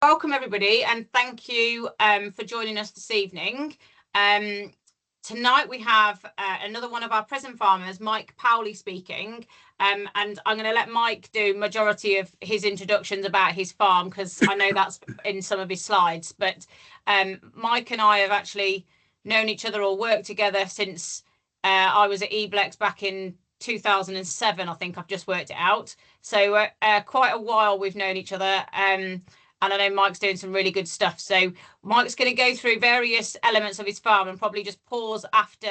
Welcome everybody, and thank you for joining us this evening. Tonight we have another one of our PRISM farmers, Mike Powley, speaking, and I'm going to let Mike do majority of his introductions about his farm, because I know that's in some of his slides. But Mike and I have actually known each other or worked together since I was at Eblex back in 2007. I think I've just worked it out. So quite a while we've known each other. And I know Mike's doing some really good stuff. So Mike's going to go through various elements of his farm and probably just pause after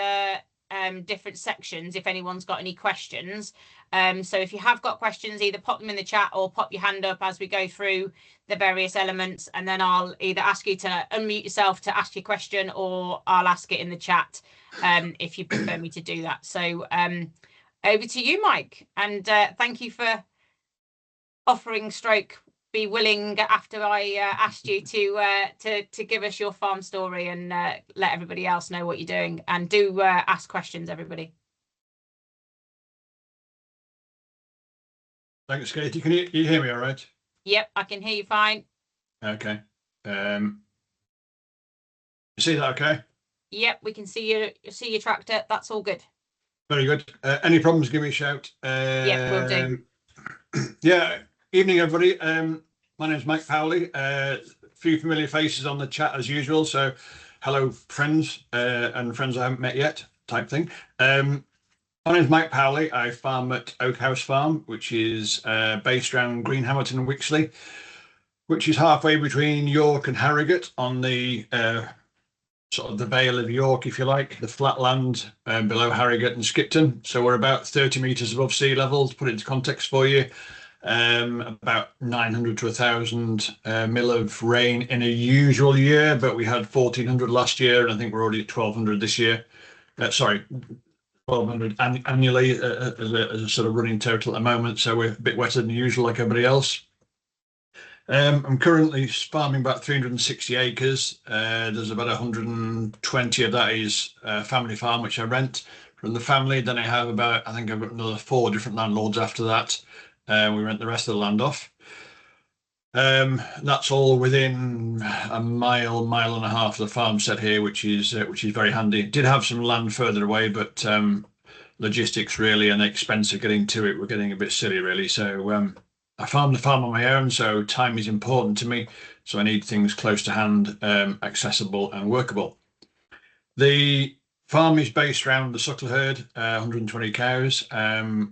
different sections if anyone's got any questions. So if you have got questions, either pop them in the chat or pop your hand up as we go through the various elements, and then I'll either ask you to unmute yourself to ask your question, or I'll ask it in the chat if you prefer me to do that. So over to you, Mike, and thank you for offering stroke be willing after I asked you to give us your farm story and let everybody else know what you're doing. And do ask questions, everybody. Thanks, Katie. Can you hear me all right? Yep, I can hear you fine. Okay. You see that okay? Yep, we can see your tractor. That's all good. Very good. Any problems, give me a shout. Yeah, will do. Yeah, evening everybody. My name's Mike Powley. A few familiar faces on the chat as usual, so hello friends and friends I haven't met yet type thing. My name's Mike Powley. I farm at Oak House Farm, which is based around Greenhammerton and Wixley, which is halfway between York and Harrogate on the sort of the Vale of York, if you like, the flat land below Harrogate and Skipton. So we're about 30 metres above sea level, to put it into context for you. About 900 to 1,000 mil of rain in a usual year, but we had 1,400 last year, and I think we're already at 1,200 this year. Sorry, 1,200 annually as a sort of running total at the moment, so we're a bit wetter than usual like everybody else. I'm currently farming about 360 acres. There's about 120 of that is family farm, which I rent from the family. Then I have about, I think I've got another 4 different landlords after that. We rent the rest of the land off. That's all within a mile and a half of the farm set here, which is very handy. Did have some land further away, but logistics really and the expense of getting to it were getting a bit silly really. So I farm the farm on my own, so time is important to me. So I need things close to hand, accessible and workable. The farm is based around the suckler herd, 120 cows.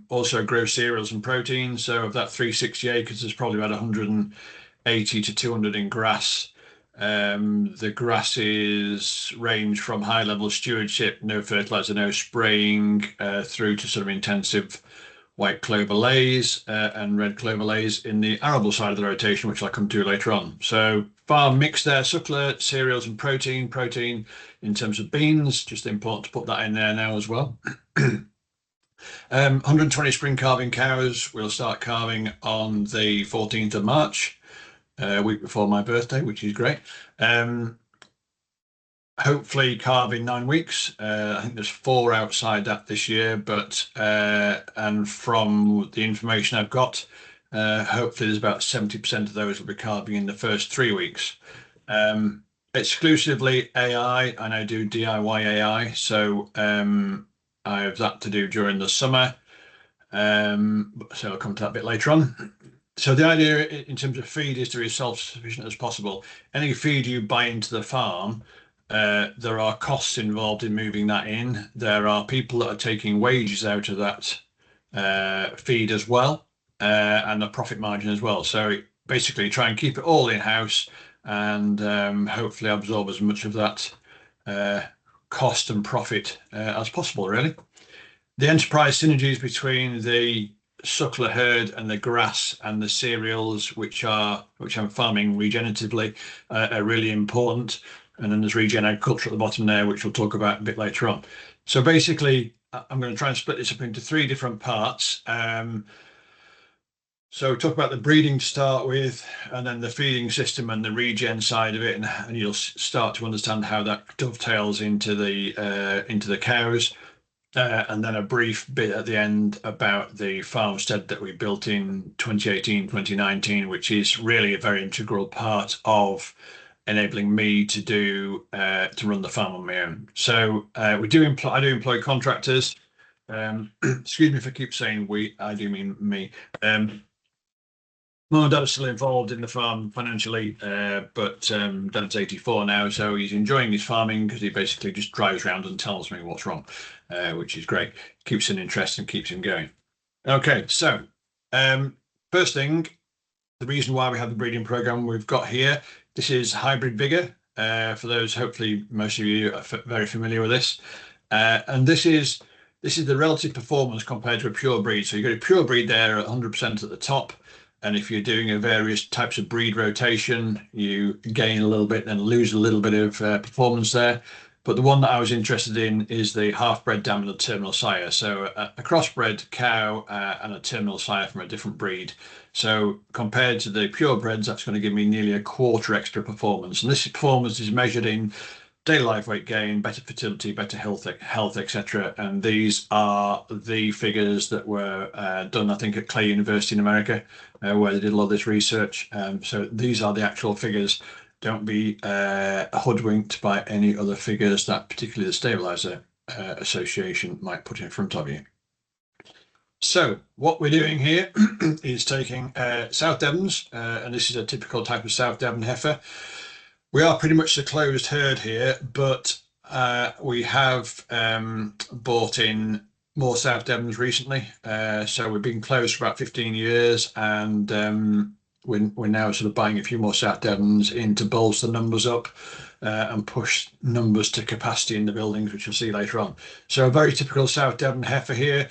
Also grow cereals and proteins. So of that 360 acres, there's probably about 180 to 200 in grass. The grasses range from high level stewardship, no fertilizer, no spraying, through to sort of intensive white clover lays and red clover lays in the arable side of the rotation, which I'll come to later on. So farm mix there, suckler, cereals and protein. Protein in terms of beans, just important to put that in there now as well. 120 spring calving cows. We'll start calving on the 14th of March, a week before my birthday, which is great. Hopefully calving 9 weeks. I think there's 4 outside that this year, but and from the information I've got, hopefully there's about 70% of those will be calving in the first 3 weeks. Exclusively AI, and I do DIY AI, so I have that to do during the summer. So I'll come to that a bit later on. So the idea in terms of feed is to be as self-sufficient as possible. Any feed you buy into the farm, there are costs involved in moving that in. There are people that are taking wages out of that feed as well, and a profit margin as well. So basically try and keep it all in-house and hopefully absorb as much of that cost and profit as possible, really. The enterprise synergies between the suckler herd and the grass and the cereals, which I'm farming regeneratively, are really important. And then there's regen agriculture at the bottom there, which we'll talk about a bit later on. So basically, I'm going to try and split this up into 3 different parts. So talk about the breeding to start with, and then the feeding system and the regen side of it, and you'll start to understand how that dovetails into the cows. and then a brief bit at the end about the farmstead that we built in 2018, 2019, which is really a very integral part of enabling me to run the farm on my own. So I do employ contractors. Excuse me if I keep saying we, I do mean me. Mum and Dad are still involved in the farm financially, but Dad's 84 now, so he's enjoying his farming because he basically just drives around and tells me what's wrong, which is great. Keeps an interest and keeps him going. Okay, so first thing, the reason why we have the breeding program we've got here, this is hybrid vigor. For those, hopefully most of you are very familiar with this, and this is the relative performance compared to a pure breed. So you've got a pure breed there at 100% at the top. And if you're doing a various types of breed rotation, you gain a little bit and lose a little bit of performance there. But the one that I was interested in is the half-bred dam and the terminal sire. So a crossbred cow and a terminal sire from a different breed. So compared to the purebreds, that's going to give me nearly a quarter extra performance. And this performance is measured in daily live weight gain, better fertility, better health, etc. And these are the figures that were done, I think, at Clay University in America, where they did a lot of this research. So these are the actual figures. Don't be hoodwinked by any other figures that particularly the Stabilizer Association might put in front of you. So what we're doing here is taking South Devons, and this is a typical type of South Devon heifer. We are pretty much the closed herd here, but we have bought in more South Devons recently. So we've been closed for about 15 years, and we're now sort of buying a few more South Devons in to bolster numbers up and push numbers to capacity in the buildings, which you'll see later on. So a very typical South Devon heifer here.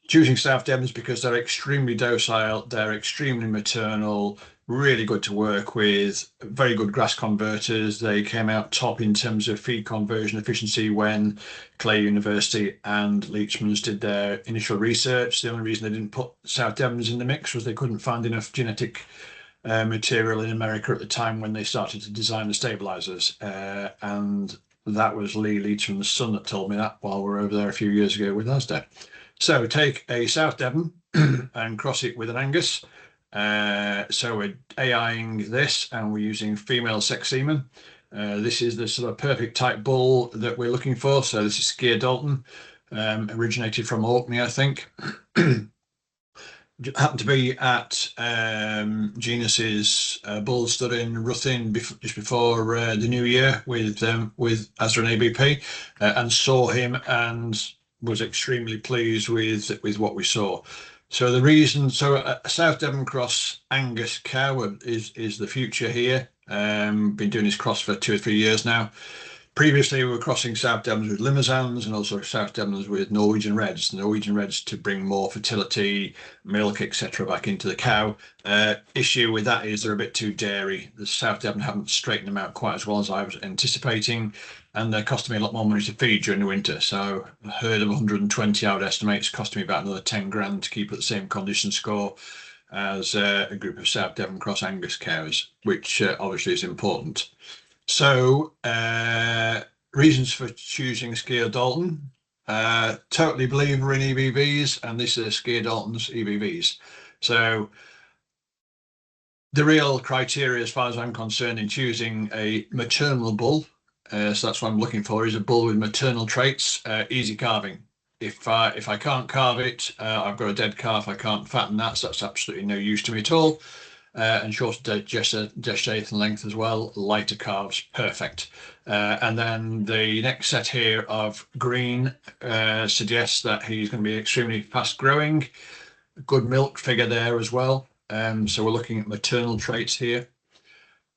Choosing South Devons because they're extremely docile, they're extremely maternal, really good to work with, very good grass converters. They came out top in terms of feed conversion efficiency when Clay University and Leachman's did their initial research. The only reason they didn't put South Devons in the mix was they couldn't find enough genetic material in America at the time when they started to design the stabilizers. And that was Lee Leachman's son that told me that while we were over there a few years ago with Asda. So take a South Devon and cross it with an Angus. So we're AIing this and we're using female sex semen. This is the sort of perfect type bull that we're looking for. So this is Skyr Dalton, originated from Orkney, I think. Happened to be at Genus's bull stud in Ruthin just before the new year with Asda and ABP, and saw him and was extremely pleased with what we saw. So the reason, so a South Devon Cross Angus cow is the future here. Been doing this cross for 2 or 3 years now. Previously, we were crossing South Devons with Limousin's and also South Devons with Norwegian Reds. The Norwegian Reds to bring more fertility, milk, etc. back into the cow. Issue with that is they're a bit too dairy. The South Devon haven't straightened them out quite as well as I was anticipating, and they're costing me a lot more money to feed during the winter. So a herd of 120, I would estimate, is costing me about another 10 grand to keep at the same condition score as a group of South Devon Cross Angus cows, which obviously is important. So reasons for choosing Skyr Dalton. Totally believer in EBVs, and this is Skyr Dalton's EBVs. So the real criteria, as far as I'm concerned, in choosing a maternal bull, so that's what I'm looking for, is a bull with maternal traits, easy calving. If I can't calve it, I've got a dead calf, I can't fatten that, so that's absolutely no use to me at all. And shorter gestation length as well, lighter calves, perfect. And then the next set here of green suggests that he's going to be extremely fast growing, good milk figure there as well. So we're looking at maternal traits here.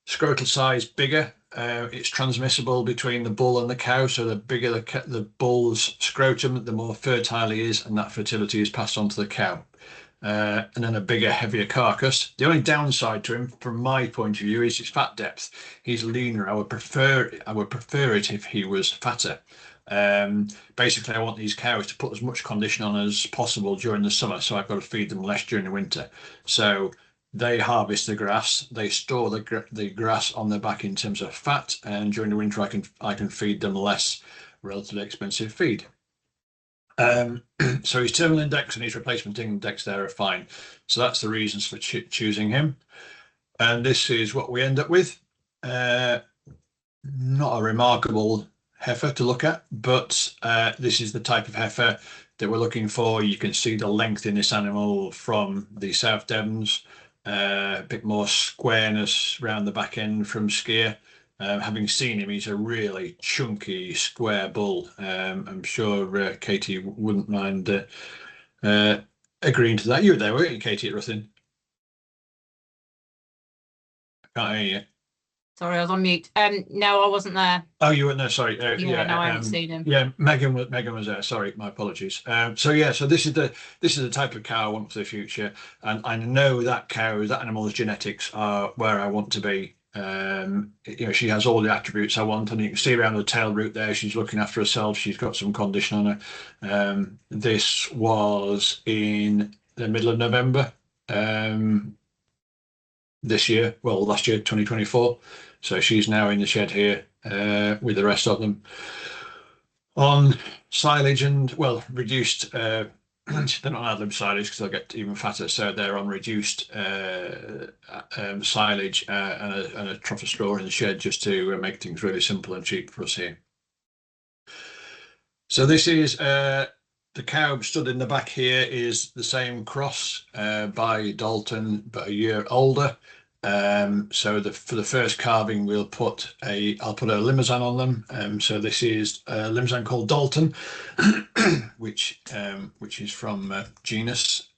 Scrotal size bigger. It's transmissible between the bull and the cow, so the bigger the bull's scrotum, the more fertile he is, and that fertility is passed on to the cow. And then a bigger, heavier carcass. The only downside to him, from my point of view, is his fat depth. He's leaner. I would prefer it if he was fatter. Basically, I want these cows to put as much condition on as possible during the summer, so I've got to feed them less during the winter. So they harvest the grass, they store the grass on their back in terms of fat, and during the winter I can feed them less relatively expensive feed. So his terminal index and his replacement index there are fine. So that's the reasons for choosing him. And this is what we end up with. Not a remarkable heifer to look at, but this is the type of heifer that we're looking for. You can see the length in this animal from the South Devons, a bit more squareness around the back end from Skier. Having seen him, he's a really chunky, square bull. I'm sure Katie wouldn't mind agreeing to that. You were there, weren't you, Katie, at Ruthin? I can't hear you. Sorry, I was on mute. No, I wasn't there. Oh, you weren't there. Sorry. Yeah, no, I haven't seen him. Yeah, Megan was there. Sorry, my apologies. So this is the type of cow I want for the future, and I know that animal's genetics are where I want to be. She has all the attributes I want, and you can see around the tail root there, she's looking after herself. She's got some condition on her. This was in the middle of November this year. Well, last year, 2024. So she's now in the shed here with the rest of them on silage and, well, reduced. They're not on ad lib silage because they'll get even fatter. So they're on reduced silage and a trough of straw in the shed just to make things really simple and cheap for us here. So this is the cow stood in the back here is the same cross by Dalton, but a year older. So for the first calving, I'll put a Limousin on them. So this is a Limousin called Dalton, which is from Genus.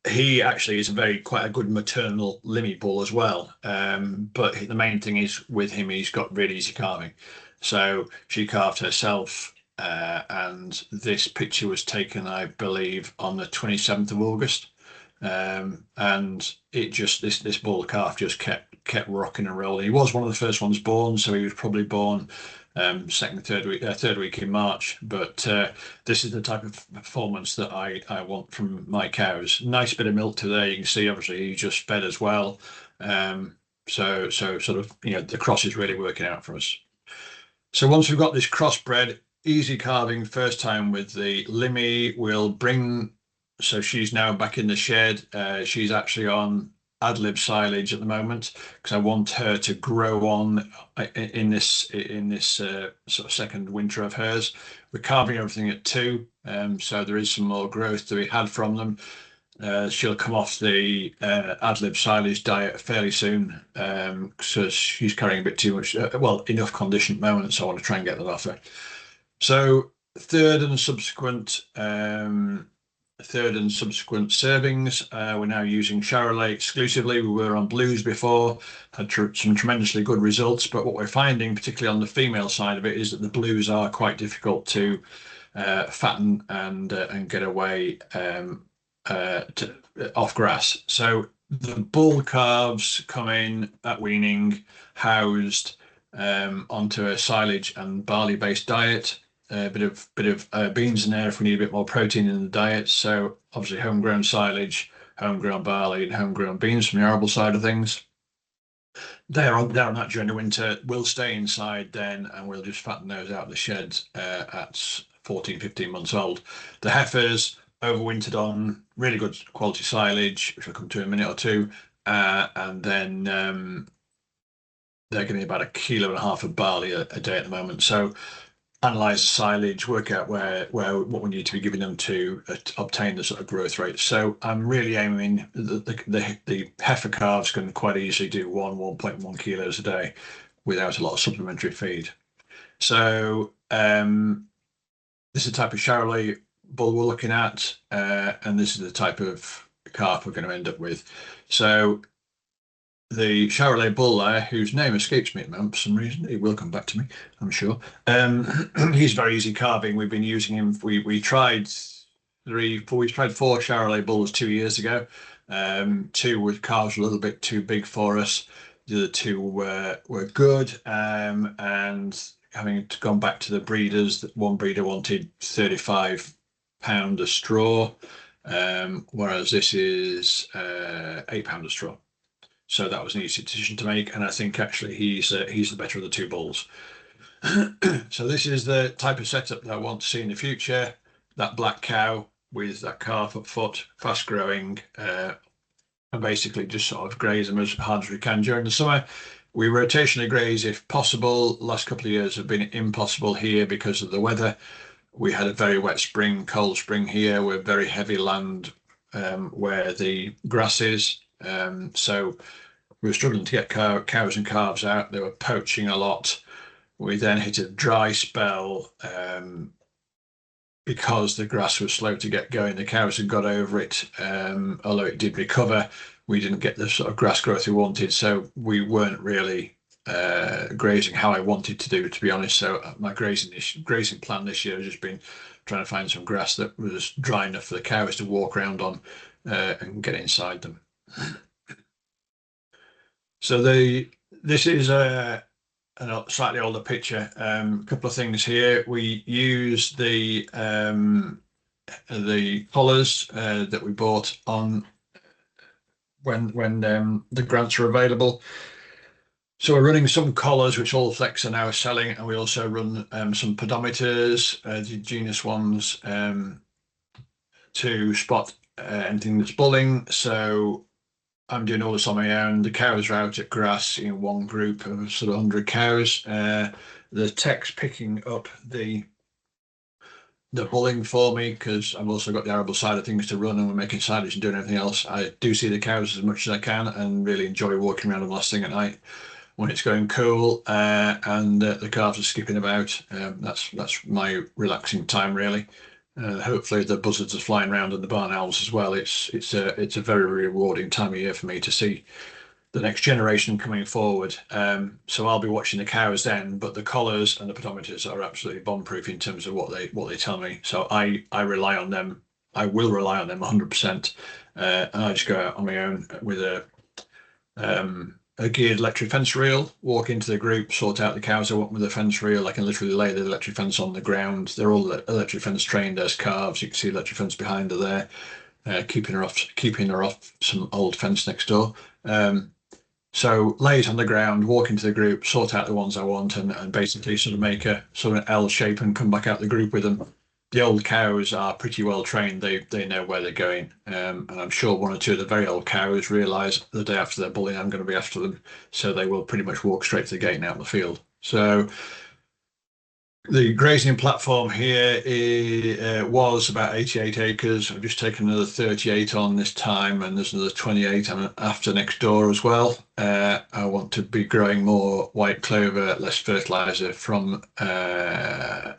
He actually is quite a good maternal Limmy bull as well. But the main thing is with him, he's got really easy calving. So she calved herself, and this picture was taken, I believe, on the 27th of August. And it just this bull calf just kept rocking and rolling. He was one of the first ones born, so he was probably born third week in March. But this is the type of performance that I want from my cows. Nice bit of milk today. You can see obviously he just fed as well. So sort of the cross is really working out for us. So once we've got this crossbred, easy calving first time with the Limmy, we'll bring. So she's now back in the shed. She's actually on ad lib silage at the moment because I want her to grow on in this sort of second winter of hers. We're calving everything at 2, so there is some more growth to be had from them. She'll come off the ad lib silage diet fairly soon because she's carrying a bit too much, enough condition at the moment, so I want to try and get that off her. So third and subsequent servings, we're now using Charolais exclusively. We were on blues before, had some tremendously good results, but what we're finding, particularly on the female side of it, is that the blues are quite difficult to fatten and get away off grass. So the bull calves come in at weaning, housed onto a silage and barley based diet. A bit of beans in there if we need a bit more protein in the diet. So obviously homegrown silage, homegrown barley, and homegrown beans from the arable side of things. They're on that during the winter. We'll stay inside then, and we'll just fatten those out of the sheds at 14, 15 months old. The heifers overwintered on really good quality silage, which I'll come to in a minute or two, and then they're getting about 1.5 kilos of barley a day at the moment. So analyze the silage, work out what we need to be giving them to obtain the sort of growth rate. So I'm really aiming the heifer calves can quite easily do 1.1 kilos a day without a lot of supplementary feed. So this is the type of Charolais bull we're looking at, and this is the type of calf we're going to end up with. So the Charolais bull there, whose name escapes me at the moment for some reason, it will come back to me, I'm sure. He's very easy calving. We've been using him. We tried 4 Charolais bulls 2 years ago. 2 with calves a little bit too big for us. The other 2 were good, and having gone back to the breeders, that one breeder wanted 35 pound of straw, whereas this is 8 pound of straw. So that was an easy decision to make, and I think actually he's the better of the 2 bulls. So this is the type of setup that I want to see in the future. that black cow with that calf up foot, fast growing, and basically just sort of graze them as hard as we can during the summer. We rotationally graze if possible. Last couple of years have been impossible here because of the weather. We had a very wet spring, cold spring here. We're very heavy land where the grass is. So we were struggling to get cows and calves out. They were poaching a lot. We then hit a dry spell because the grass was slow to get going. The cows had got over it, although it did recover. We didn't get the sort of grass growth we wanted, so we weren't really grazing how I wanted to do, to be honest. So my grazing plan this year has just been trying to find some grass that was dry enough for the cows to walk around on and get inside them. So this is a slightly older picture. A couple of things here. We use the collars that we bought on when the grants are available. So we're running some collars, which all Flex are now selling, and we also run some pedometers, the Genus ones, to spot anything that's bulling. So I'm doing all this on my own. The cows are out at grass in one group of sort of 100 cows. The tech's picking up the bulling for me because I've also got the arable side of things to run, and we're making silage and doing everything else. I do see the cows as much as I can and really enjoy walking around them last thing at night when it's going cool, and the calves are skipping about. That's my relaxing time, really. Hopefully the buzzards are flying around and the barn owls as well. It's a very rewarding time of year for me to see the next generation coming forward. So I'll be watching the cows then, but the collars and the pedometers are absolutely bomb-proof in terms of what they tell me. So I rely on them. I will rely on them 100%. And I just go out on my own with a geared electric fence reel, walk into the group, sort out the cows I want with a fence reel. I can literally lay the electric fence on the ground. They're all electric fence trained as calves. You can see electric fence behind her there, keeping her off some old fence next door. So lay it on the ground, walk into the group, sort out the ones I want, and basically sort of make a sort of L shape and come back out the group with them. The old cows are pretty well trained. They know where they're going. And I'm sure one or two of the very old cows realise the day after their bulling I'm going to be after them. So they will pretty much walk straight to the gate and out in the field. So the grazing platform here was about 88 acres. I've just taken another 38 on this time, and there's another 28 after next door as well. I want to be growing more white clover, less fertiliser from a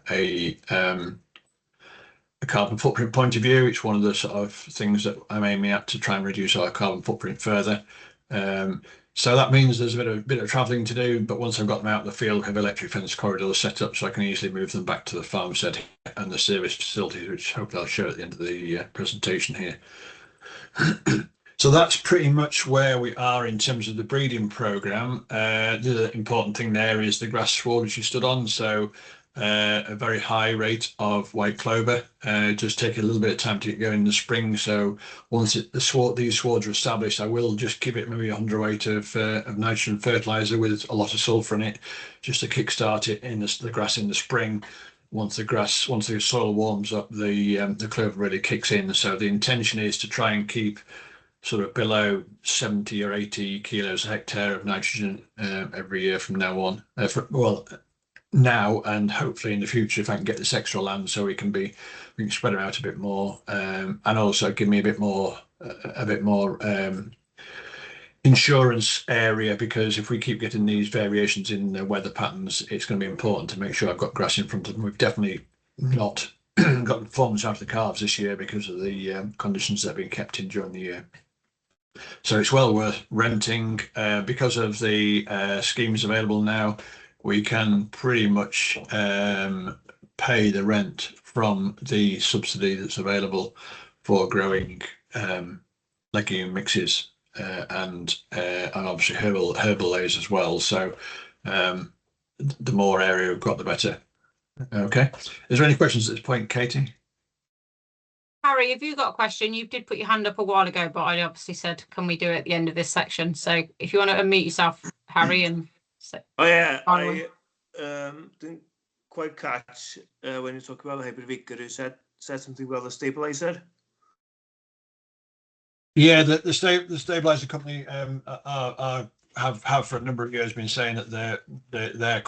carbon footprint point of view. It's one of the sort of things that I'm aiming at to try and reduce our carbon footprint further. So that means there's a bit of travelling to do, but once I've got them out in the field, I have electric fence corridors set up so I can easily move them back to the farmstead and the service facilities, which hopefully I'll show at the end of the presentation here. So that's pretty much where we are in terms of the breeding programme. The important thing there is the grass sward which you stood on. So a very high rate of white clover. It does take a little bit of time to get going in the spring. So once these swards are established, I will just give it maybe 100 weight of nitrogen fertiliser with a lot of sulphur in it, just to kickstart it in the grass in the spring. Once the soil warms up, the clover really kicks in. So the intention is to try and keep sort of below 70 or 80 kilos a hectare of nitrogen every year from now on. Now and hopefully in the future, if I can get this extra land, so we can spread them out a bit more, and also give me a bit more insurance area, because if we keep getting these variations in the weather patterns, it's going to be important to make sure I've got grass in front of them. We've definitely not got the performance out of the calves this year because of the conditions that have been kept in during the year. So it's well worth renting because of the schemes available now. We can pretty much pay the rent from the subsidy that's available for growing legume mixes and obviously herbal layers as well. So the more area we've got, the better. Okay. Is there any questions at this point, Katie? Harry, have you got a question? You did put your hand up a while ago, but I obviously said, can we do it at the end of this section? So if you want to unmute yourself, Harry, and oh yeah, I didn't quite catch when you talk about hybrid vicar. You said said something about the stabilizer. Yeah, the stabilizer company have for a number of years been saying that their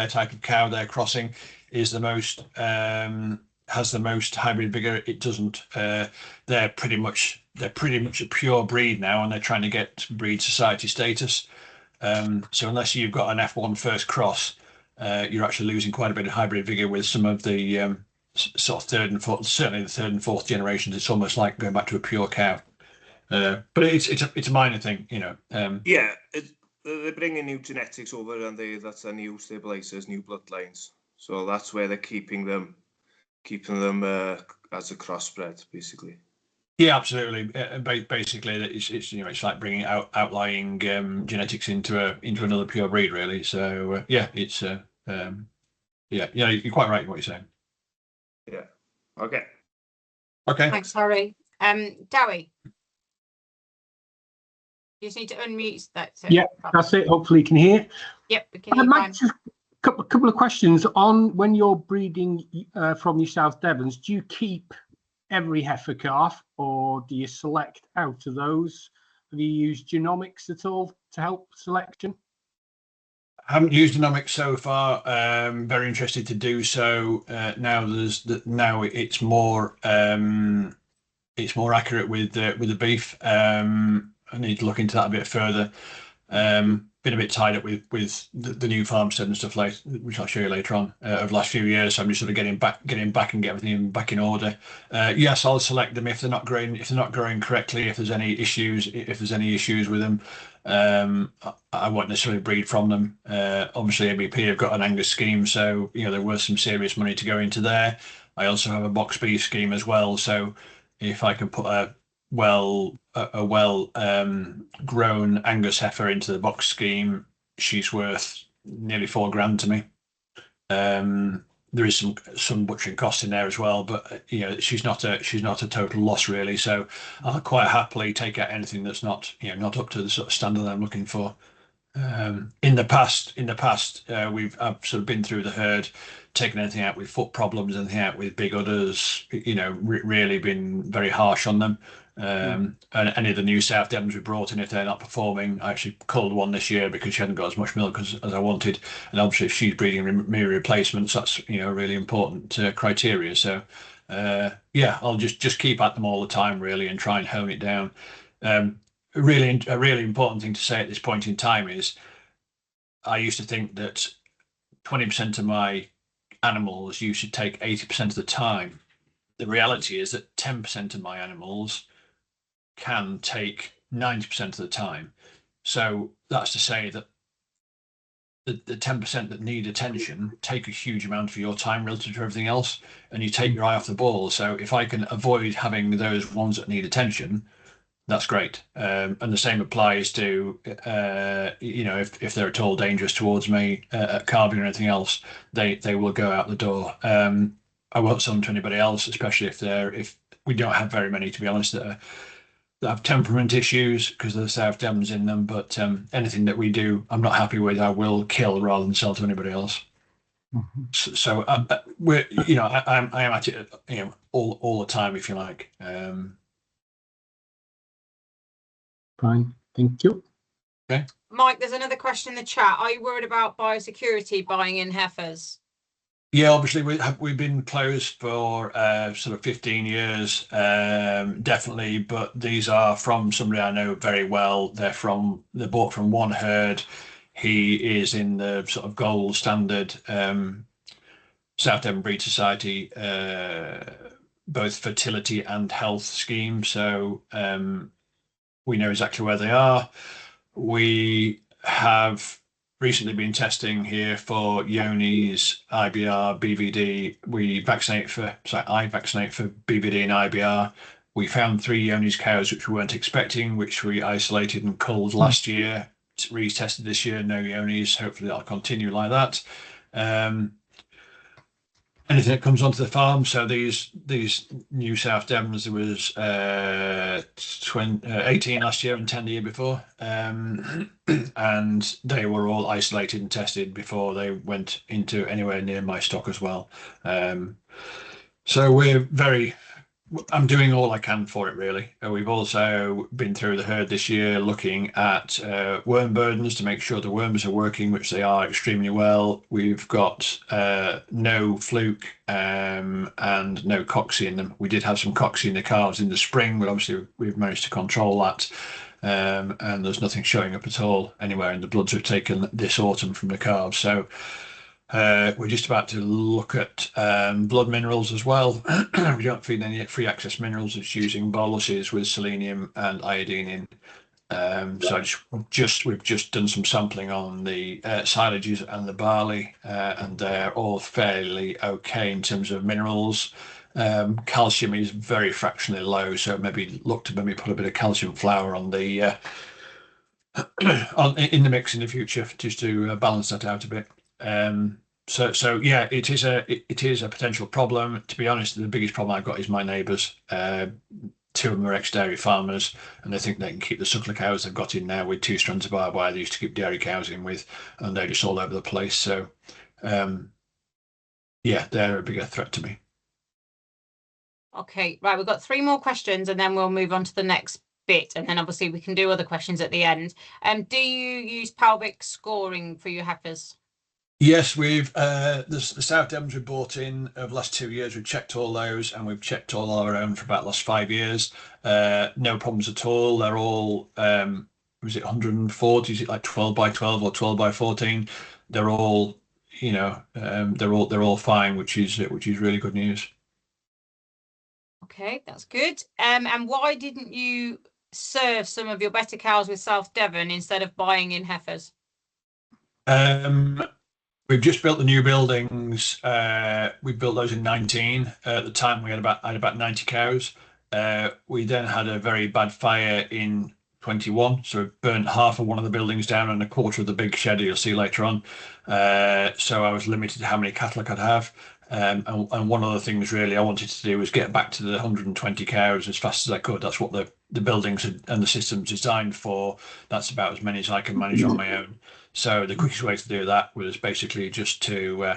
type of cow they're crossing is the most has the most hybrid vigor. It doesn't. They're pretty much a pure breed now, and they're trying to get breed society status. So unless you've got an F1 first cross, you're actually losing quite a bit of hybrid vigor with some of the sort of third and fourth, certainly the third and fourth generations. It's almost like going back to a pure cow. But it's a minor thing, you know. Yeah, they're bringing new genetics over, and that's a new stabilizers, new bloodlines. So that's where they're keeping them as a crossbred, basically. Yeah, absolutely. Basically, it's like bringing outlying genetics into another pure breed, really. So yeah, you're quite right in what you're saying. Yeah. Okay. Okay. Thanks, Harry. Dowie, you just need to unmute that. Yeah, that's it. Hopefully you can hear. Yep, we can hear you Mike, fine. just a couple of questions on when you're breeding from your South Devons. Do you keep every heifer calf, or do you select out of those? Have you used genomics at all to help selection? I haven't used genomics so far. Very interested to do so. Now it's more accurate with the beef. I need to look into that a bit further. Been a bit tied up with the new farmstead and stuff like, which I'll show you later on, over the last few years. So I'm just sort of getting back and get everything back in order. Yes, I'll select them if they're not growing correctly. If there's any issues with them, I won't necessarily breed from them. Obviously, ABP have got an Angus scheme, so there was some serious money to go into there. I also have a box B scheme as well. So if I can put a grown Angus heifer into the box scheme, she's worth nearly £4,000 to me. There is some butchering cost in there as well, but she's not a total loss really. So I'll quite happily take out anything that's not up to the sort of standard I'm looking for. In the past, I've sort of been through the herd, taken anything out with foot problems, anything out with big udders, really been very harsh on them. And any of the new South Devons we brought in, if they're not performing, I actually culled one this year because she hadn't got as much milk as I wanted. And obviously, if she's breeding mirror replacements, that's a really important criteria. So I'll just keep at them all the time really and try and hone it down. A really important thing to say at this point in time is I used to think that 20% of my animals you should take 80% of the time. The reality is that 10% of my animals can take 90% of the time. So that's to say that the 10% that need attention take a huge amount of your time relative to everything else, and you take your eye off the ball. So if I can avoid having those ones that need attention, that's great. And the same applies to if they're at all dangerous towards me at calving or anything else, they will go out the door. I won't sell them to anybody else, especially if we don't have very many, to be honest, that have temperament issues because of the South Devons in them. But anything that we do, I'm not happy with, I will kill rather than sell to anybody else. Mm-hmm. So we're I am at it all the time, if you like. Fine, thank you. Okay. Mike, there's another question in the chat. Are you worried about biosecurity buying in heifers? Yeah, obviously we've been closed for sort of 15 years, definitely. But these are from somebody I know very well. They're bought from one herd. He is in the sort of gold standard South Devon Breed Society, both fertility and health scheme. So we know exactly where they are. We have recently been testing here for Yoni's, IBR, BVD. I vaccinate for BVD and IBR. We found 3 Yoni's cows which we weren't expecting, which we isolated and culled last year. Retested this year, no Yoni's. Hopefully that'll continue like that. Anything that comes onto the farm. So these new South Devons, there was 18 last year and 10 the year before, and they were all isolated and tested before they went into anywhere near my stock as well. So I'm doing all I can for it, really. We've also been through the herd this year looking at worm burdens to make sure the worms are working, which they are extremely well. We've got no fluke and no coxy in them. We did have some coxy in the calves in the spring, but obviously we've managed to control that. And there's nothing showing up at all anywhere in the bloods we've taken this autumn from the calves. So we're just about to look at blood minerals as well. We don't feed any free access minerals. It's using boluses with selenium and iodine in. So we've just done some sampling on the silages and the barley, and they're all fairly okay in terms of minerals. Calcium is very fractionally low, so maybe look to maybe put a bit of calcium flour on the in the mix in the future just to balance that out a bit. So yeah, it is a potential problem. To be honest, the biggest problem I've got is my neighbours. Two of them are ex-dairy farmers, and they think they can keep the suckler cows they've got in now with 2 strands of barbed wire they used to keep dairy cows in with, and they're just all over the place. So yeah, they're a bigger threat to me. Okay, right, we've got 3 more questions and then we'll move on to the next bit, and then obviously we can do other questions at the end. Do you use Palbic scoring for your heifers? Yes, we've the South Devons we bought in over the last 2 years. We've checked all those, and we've checked all our own for about the last 5 years. No problems at all. They're all was it 140? Is it like 12 by 12 or 12 by 14? They're all, they're all fine, which is really good news. Okay, that's good. And why didn't you serve some of your better cows with South Devon instead of buying in heifers? We've just built the new buildings. We built those in 19. At the time, we had about 90 cows. We then had a very bad fire in 21, so it burnt half of one of the buildings down and a quarter of the big shed you'll see later on. So I was limited to how many cattle I could have. And one of the things really I wanted to do was get back to the 120 cows as fast as I could. That's what the buildings and the system's designed for. That's about as many as I can manage on my own. So the quickest way to do that was basically just to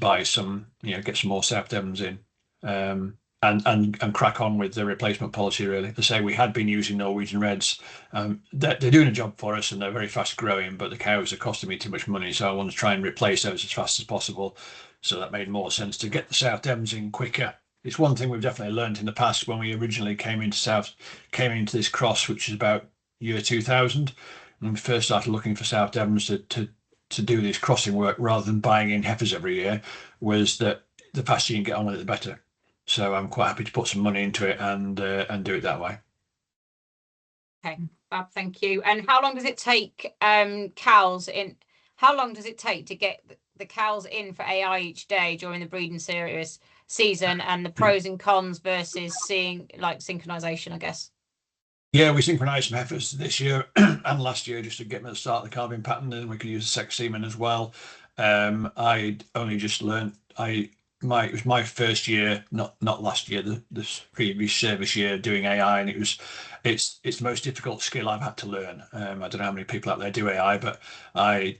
buy some, get some more South Devons in, and crack on with the replacement policy. Really, to say we had been using Norwegian Reds. They're doing a job for us and they're very fast growing, but the cows are costing me too much money, so I want to try and replace those as fast as possible. So that made more sense to get the South Devons in quicker. It's one thing we've definitely learned in the past when we originally came into this cross, which is about year 2000. When we first started looking for South Devons to do this crossing work rather than buying in heifers every year, was that the faster you can get on with it, the better. So I'm quite happy to put some money into it and do it that way. Okay, Fab, thank you. And how long does it take cows in? How long does it take to get the cows in for AI each day during the breeding season, and the pros and cons versus seeing like synchronization, I guess? Yeah, we synchronized some heifers this year and last year just to get them at the start of the calving pattern, and we could use the sex semen as well. I'd only just learned. It was my first year, not last year, the previous service year, doing AI, and it's the most difficult skill I've had to learn. I don't know how many people out there do AI, but I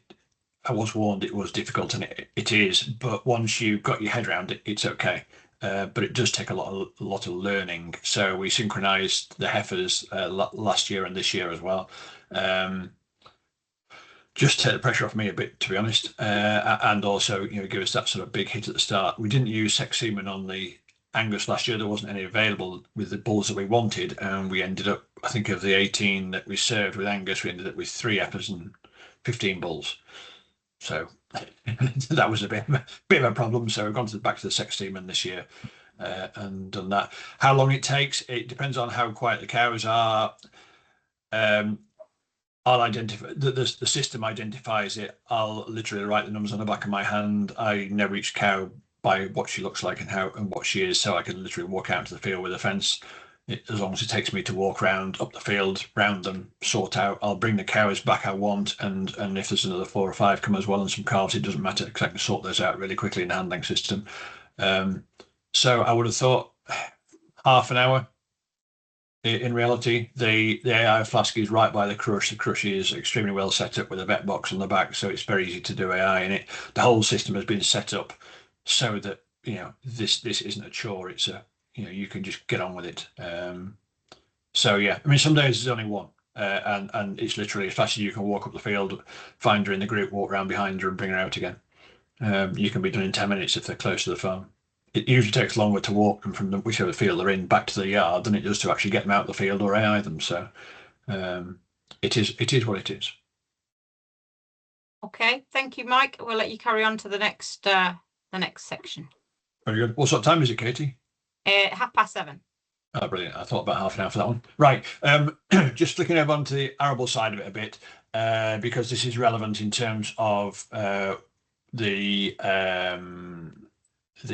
was warned it was difficult, and it is. But once you've got your head around it, it's okay. But it does take a lot of learning. So we synchronized the heifers last year and this year as well. Just take the pressure off me a bit, to be honest, and also give us that sort of big hit at the start. We didn't use sex semen on the Angus last year. There wasn't any available with the bulls that we wanted, and we ended up, I think, of the 18 that we served with Angus, we ended up with 3 heifers and 15 bulls. So that was a bit of a problem. So we've gone back to the sex semen this year and done that. How long it takes, it depends on how quiet the cows are. I'll identify the system identifies it. I'll literally write the numbers on the back of my hand. I know each cow by what she looks like and what she is, so I can literally walk out to the field with a fence. As long as it takes me to walk around up the field, round them, sort out, I'll bring the cows back I want, and if there's another 4 or 5 come as well and some calves, it doesn't matter because I can sort those out really quickly in the handling system. So I would have thought half an hour. In reality, the AI flask is right by the crush. The crush is extremely well set up with a vet box on the back, so it's very easy to do AI in it. The whole system has been set up so that this isn't a chore. It's you can just get on with it. So yeah, I mean, some days there's only one, and it's literally as fast as you can walk up the field, find her in the group, walk around behind her, and bring her out again. You can be done in 10 minutes if they're close to the farm. It usually takes longer to walk them from whichever field they're in back to the yard than it does to actually get them out of the field or AI them. So it is what it is. Okay, thank you, Mike. We'll let you carry on to the next section. Very good. What sort of time is it, Katie? 7:30. Oh, brilliant. I thought about half an hour for that one. Right. Just flicking over onto the arable side of it a bit, because this is relevant in terms of the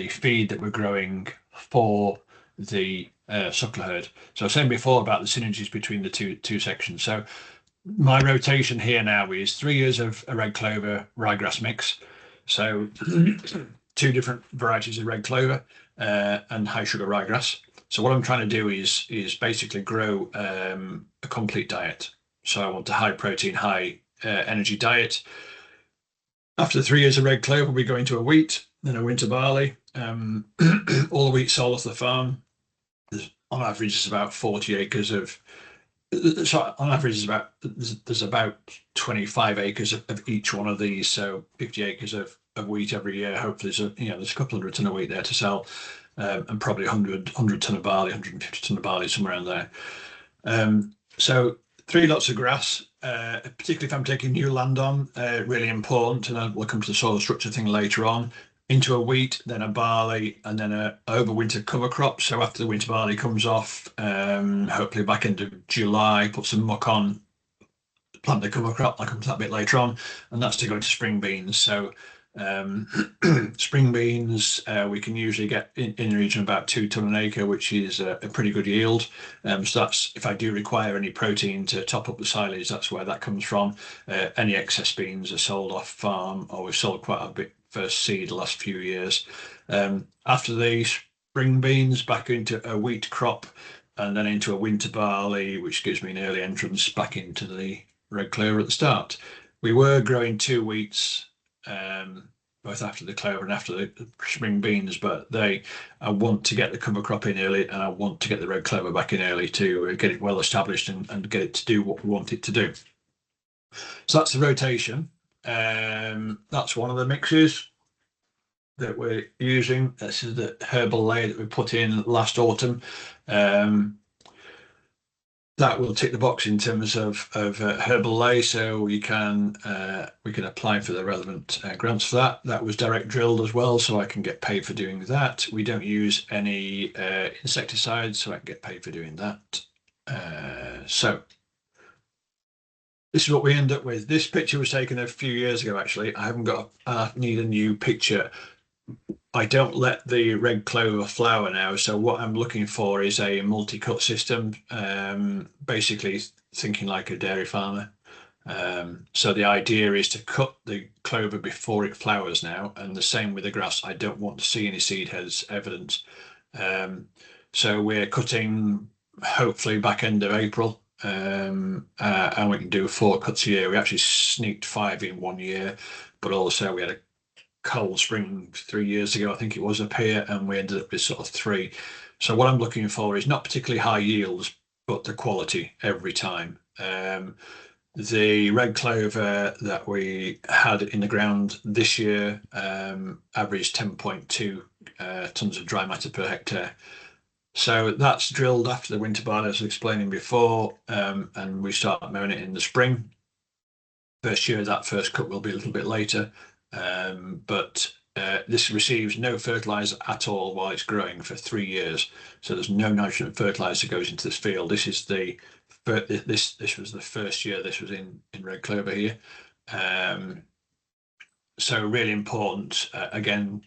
feed that we're growing for the suckler herd. So I was saying before about the synergies between the two sections. So my rotation here now is 3 years of a red clover ryegrass mix. So 2 different varieties of red clover and high sugar ryegrass. So what I'm trying to do is basically grow a complete diet. So I want a high protein, high energy diet. After 3 years of red clover, we go into a wheat, then a winter barley. All the wheat sold off the farm. On average, it's about 40 acres of. So on average, there's about 25 acres of each one of these. So 50 acres of wheat every year. Hopefully, there's a couple hundred ton of wheat there to sell, and probably 100 ton of barley, 150 ton of barley, somewhere around there. So 3 lots of grass, particularly if I'm taking new land on, really important. And we'll come to the soil structure thing later on. Into a wheat, then a barley, and then a overwinter cover crop. So after the winter barley comes off, hopefully back into July, put some muck on, plant the cover crop. I'll come to that a bit later on, and that's to go into spring beans. So spring beans, we can usually get in the region of about 2 ton an acre, which is a pretty good yield. So that's, if I do require any protein to top up the silage, that's where that comes from. Any excess beans are sold off farm, or we've sold quite a bit first seed the last few years. After the spring beans, back into a wheat crop, and then into a winter barley, which gives me an early entrance back into the red clover at the start. We were growing 2 wheats, both after the clover and after the spring beans, but I want to get the cover crop in early, and I want to get the red clover back in early to get it well established and get it to do what we want it to do. So that's the rotation. That's one of the mixes that we're using. This is the herbal lay that we put in last autumn. That will tick the box in terms of herbal lay, so we can apply for the relevant grants for that. That was direct drilled as well, so I can get paid for doing that. We don't use any insecticides, so I can get paid for doing that. So this is what we end up with. This picture was taken a few years ago, actually. I haven't got, need a new picture. I don't let the red clover flower now, so what I'm looking for is a multi-cut system, basically thinking like a dairy farmer. So the idea is to cut the clover before it flowers now, and the same with the grass. I don't want to see any seed heads evident. So we're cutting hopefully back end of April, and we can do 4 cuts a year. We actually sneaked 5 in 1 year, but also we had a cold spring 3 years ago, I think it was, up here, and we ended up with sort of 3. So what I'm looking for is not particularly high yields, but the quality every time. The red clover that we had in the ground this year averaged 10.2 tons of dry matter per hectare. So that's drilled after the winter barley, as I was explaining before, and we start mowing it in the spring. First year, that first cut will be a little bit later. But this receives no fertilizer at all while it's growing for 3 years. So there's no nitrogen fertilizer goes into this field. This is this was the first year this was in red clover here. So really important, again,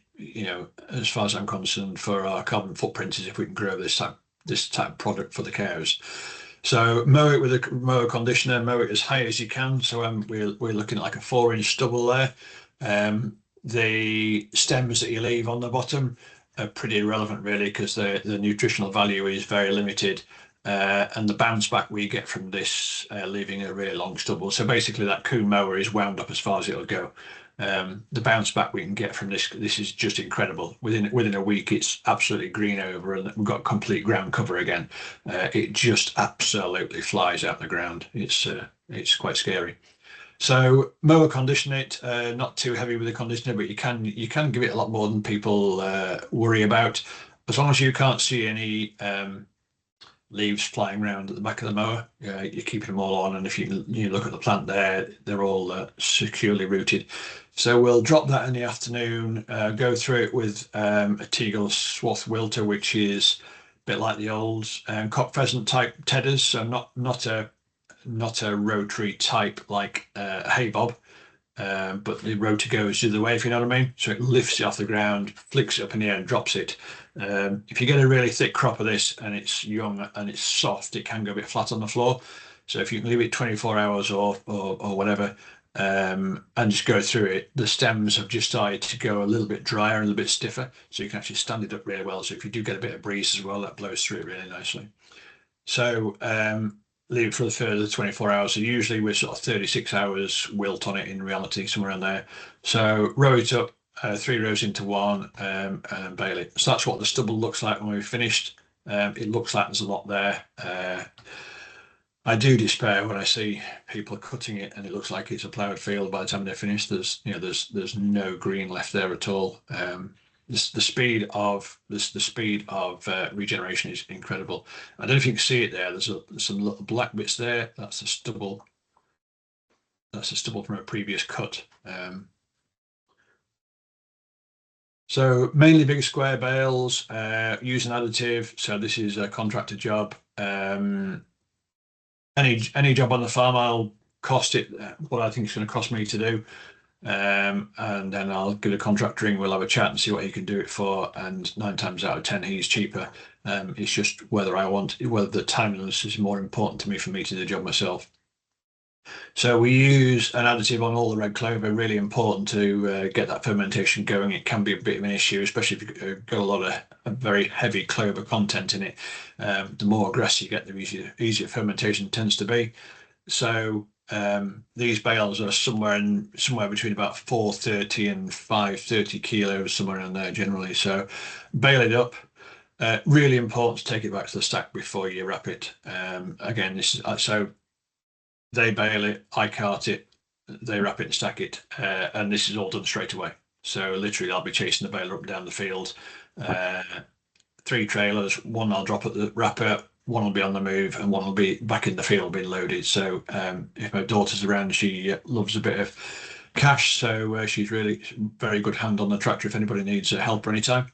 as far as I'm concerned, for our carbon footprint is if we can grow this type of product for the cows. So mow it with a mower conditioner, mow it as high as you can. So we're looking at like a 4-inch stubble there. The stems that you leave on the bottom are pretty irrelevant really, because the nutritional value is very limited. and the bounce back we get from this, leaving a really long stubble. So basically that coon mower is wound up as far as it'll go. The bounce back we can get from this is just incredible. Within a week, it's absolutely green over, and we've got complete ground cover again. It just absolutely flies out the ground. It's quite scary. So mower condition it, not too heavy with the conditioner, but you can give it a lot more than people worry about, as long as you can't see any leaves flying around at the back of the mower. You're keeping them all on, and if you look at the plant there, they're all securely rooted. So we'll drop that in the afternoon, go through it with a Teagle swath wilter, which is a bit like the old cock pheasant type tedders, so not a rotary type like a hay bob, but the rotor goes the other way, if you know what I mean. So it lifts it off the ground, flicks it up in the air and drops it. If you get a really thick crop of this and it's young and it's soft, it can go a bit flat on the floor. So if you can leave it 24 hours or whatever, and just go through it, the stems have just started to go a little bit drier and a little bit stiffer, so you can actually stand it up really well. So if you do get a bit of breeze as well, that blows through it really nicely. So leave it for the further 24 hours. So usually we're sort of 36 hours wilt on it in reality, somewhere around there. So row it up, 3 rows into one, and bale it. So that's what the stubble looks like when we've finished. It looks like there's a lot there. I do despair when I see people cutting it and it looks like it's a ploughed field by the time they're finished. There's no green left there at all. The speed of regeneration is incredible. I don't know if you can see it there. There's some little black bits there. That's a stubble. That's a stubble from a previous cut. So mainly big square bales, use an additive. So this is a contractor job. Any job on the farm, I'll cost it what I think it's going to cost me to do. And then I'll give the contractor ring, we'll have a chat and see what he can do it for, and 9 times out of 10 he's cheaper. It's just whether the timeliness is more important to me for me to do the job myself. So we use an additive on all the red clover, really important to get that fermentation going. It can be a bit of an issue, especially if you've got a lot of very heavy clover content in it. The more aggressive you get, the easier fermentation tends to be. So these bales are somewhere between about 430 and 530 kilos, somewhere in there generally. So bale it up. Really important to take it back to the stack before you wrap it. Again, this is so they bale it, I cart it, they wrap it and stack it, and this is all done straight away. So literally, I'll be chasing the baler up and down the field. 3 trailers, one I'll drop at the wrapper, one will be on the move, and one will be back in the field being loaded. So if my daughter's around, she loves a bit of cash, so she's really very good hand on the tractor if anybody needs help or anytime.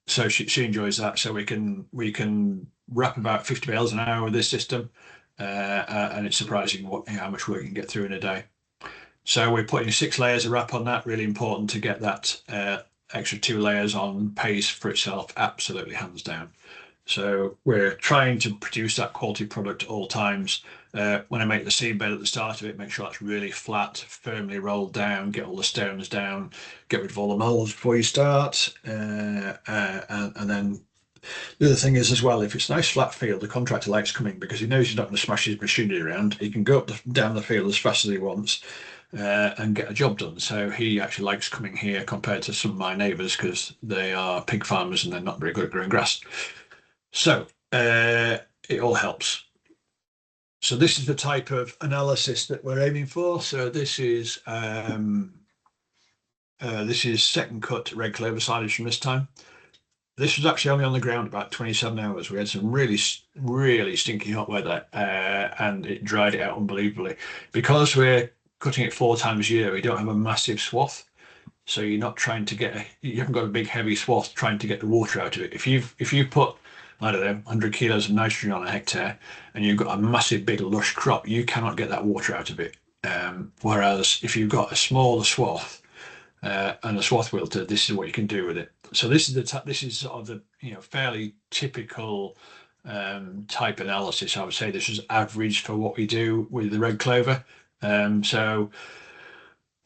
So she enjoys that. So we can wrap about 50 bales an hour with this system, and it's surprising how much work you can get through in a day. So we're putting 6 layers of wrap on that. Really important to get that extra 2 layers on, pays for itself absolutely, hands down. So we're trying to produce that quality product at all times. When I make the seed bed at the start of it, make sure that's really flat, firmly rolled down, get all the stones down, get rid of all the molds before you start. And then the other thing is as well, if it's a nice flat field, the contractor likes coming because he knows he's not going to smash his machinery around. He can go down the field as fast as he wants and get a job done. So he actually likes coming here compared to some of my neighbours because they are pig farmers and they're not very good at growing grass. So it all helps. So this is the type of analysis that we're aiming for. So this is second cut red clover silage from this time. This was actually only on the ground about 27 hours. We had some really, really stinky hot weather, and it dried it out unbelievably. Because we're cutting it 4 times a year, we don't have a massive swath. So you're not trying to you haven't got a big heavy swath trying to get the water out of it. If you put, I don't know, 100 kilos of nitrogen on a hectare and you've got a massive big lush crop, you cannot get that water out of it. Whereas if you've got a smaller swath and a swath wilter, this is what you can do with it. So this is sort of the fairly typical type analysis. I would say this is average for what we do with the red clover. So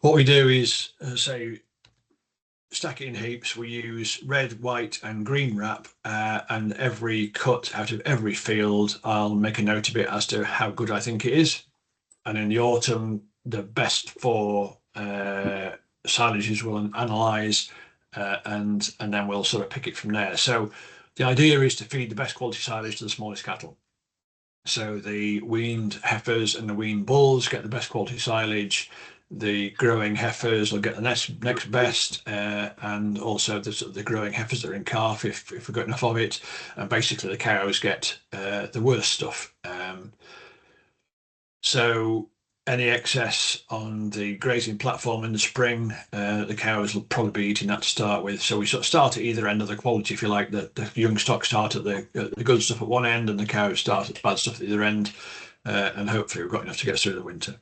what we do is say stack it in heaps. We use red, white and green wrap, and every cut out of every field, I'll make a note of it as to how good I think it is. And in the autumn, the best 4 silages will analyse, and then we'll sort of pick it from there. So the idea is to feed the best quality silage to the smallest cattle. So the weaned heifers and the weaned bulls get the best quality silage. The growing heifers will get the next best, and also the growing heifers that are in calf, if we've got enough of it. And basically the cows get the worst stuff. So any excess on the grazing platform in the spring, the cows will probably be eating that to start with. So we sort of start at either end of the quality, if you like. The young stock start at the good stuff at one end, and the cows start at the bad stuff at the other end. And hopefully we've got enough to get through the winter.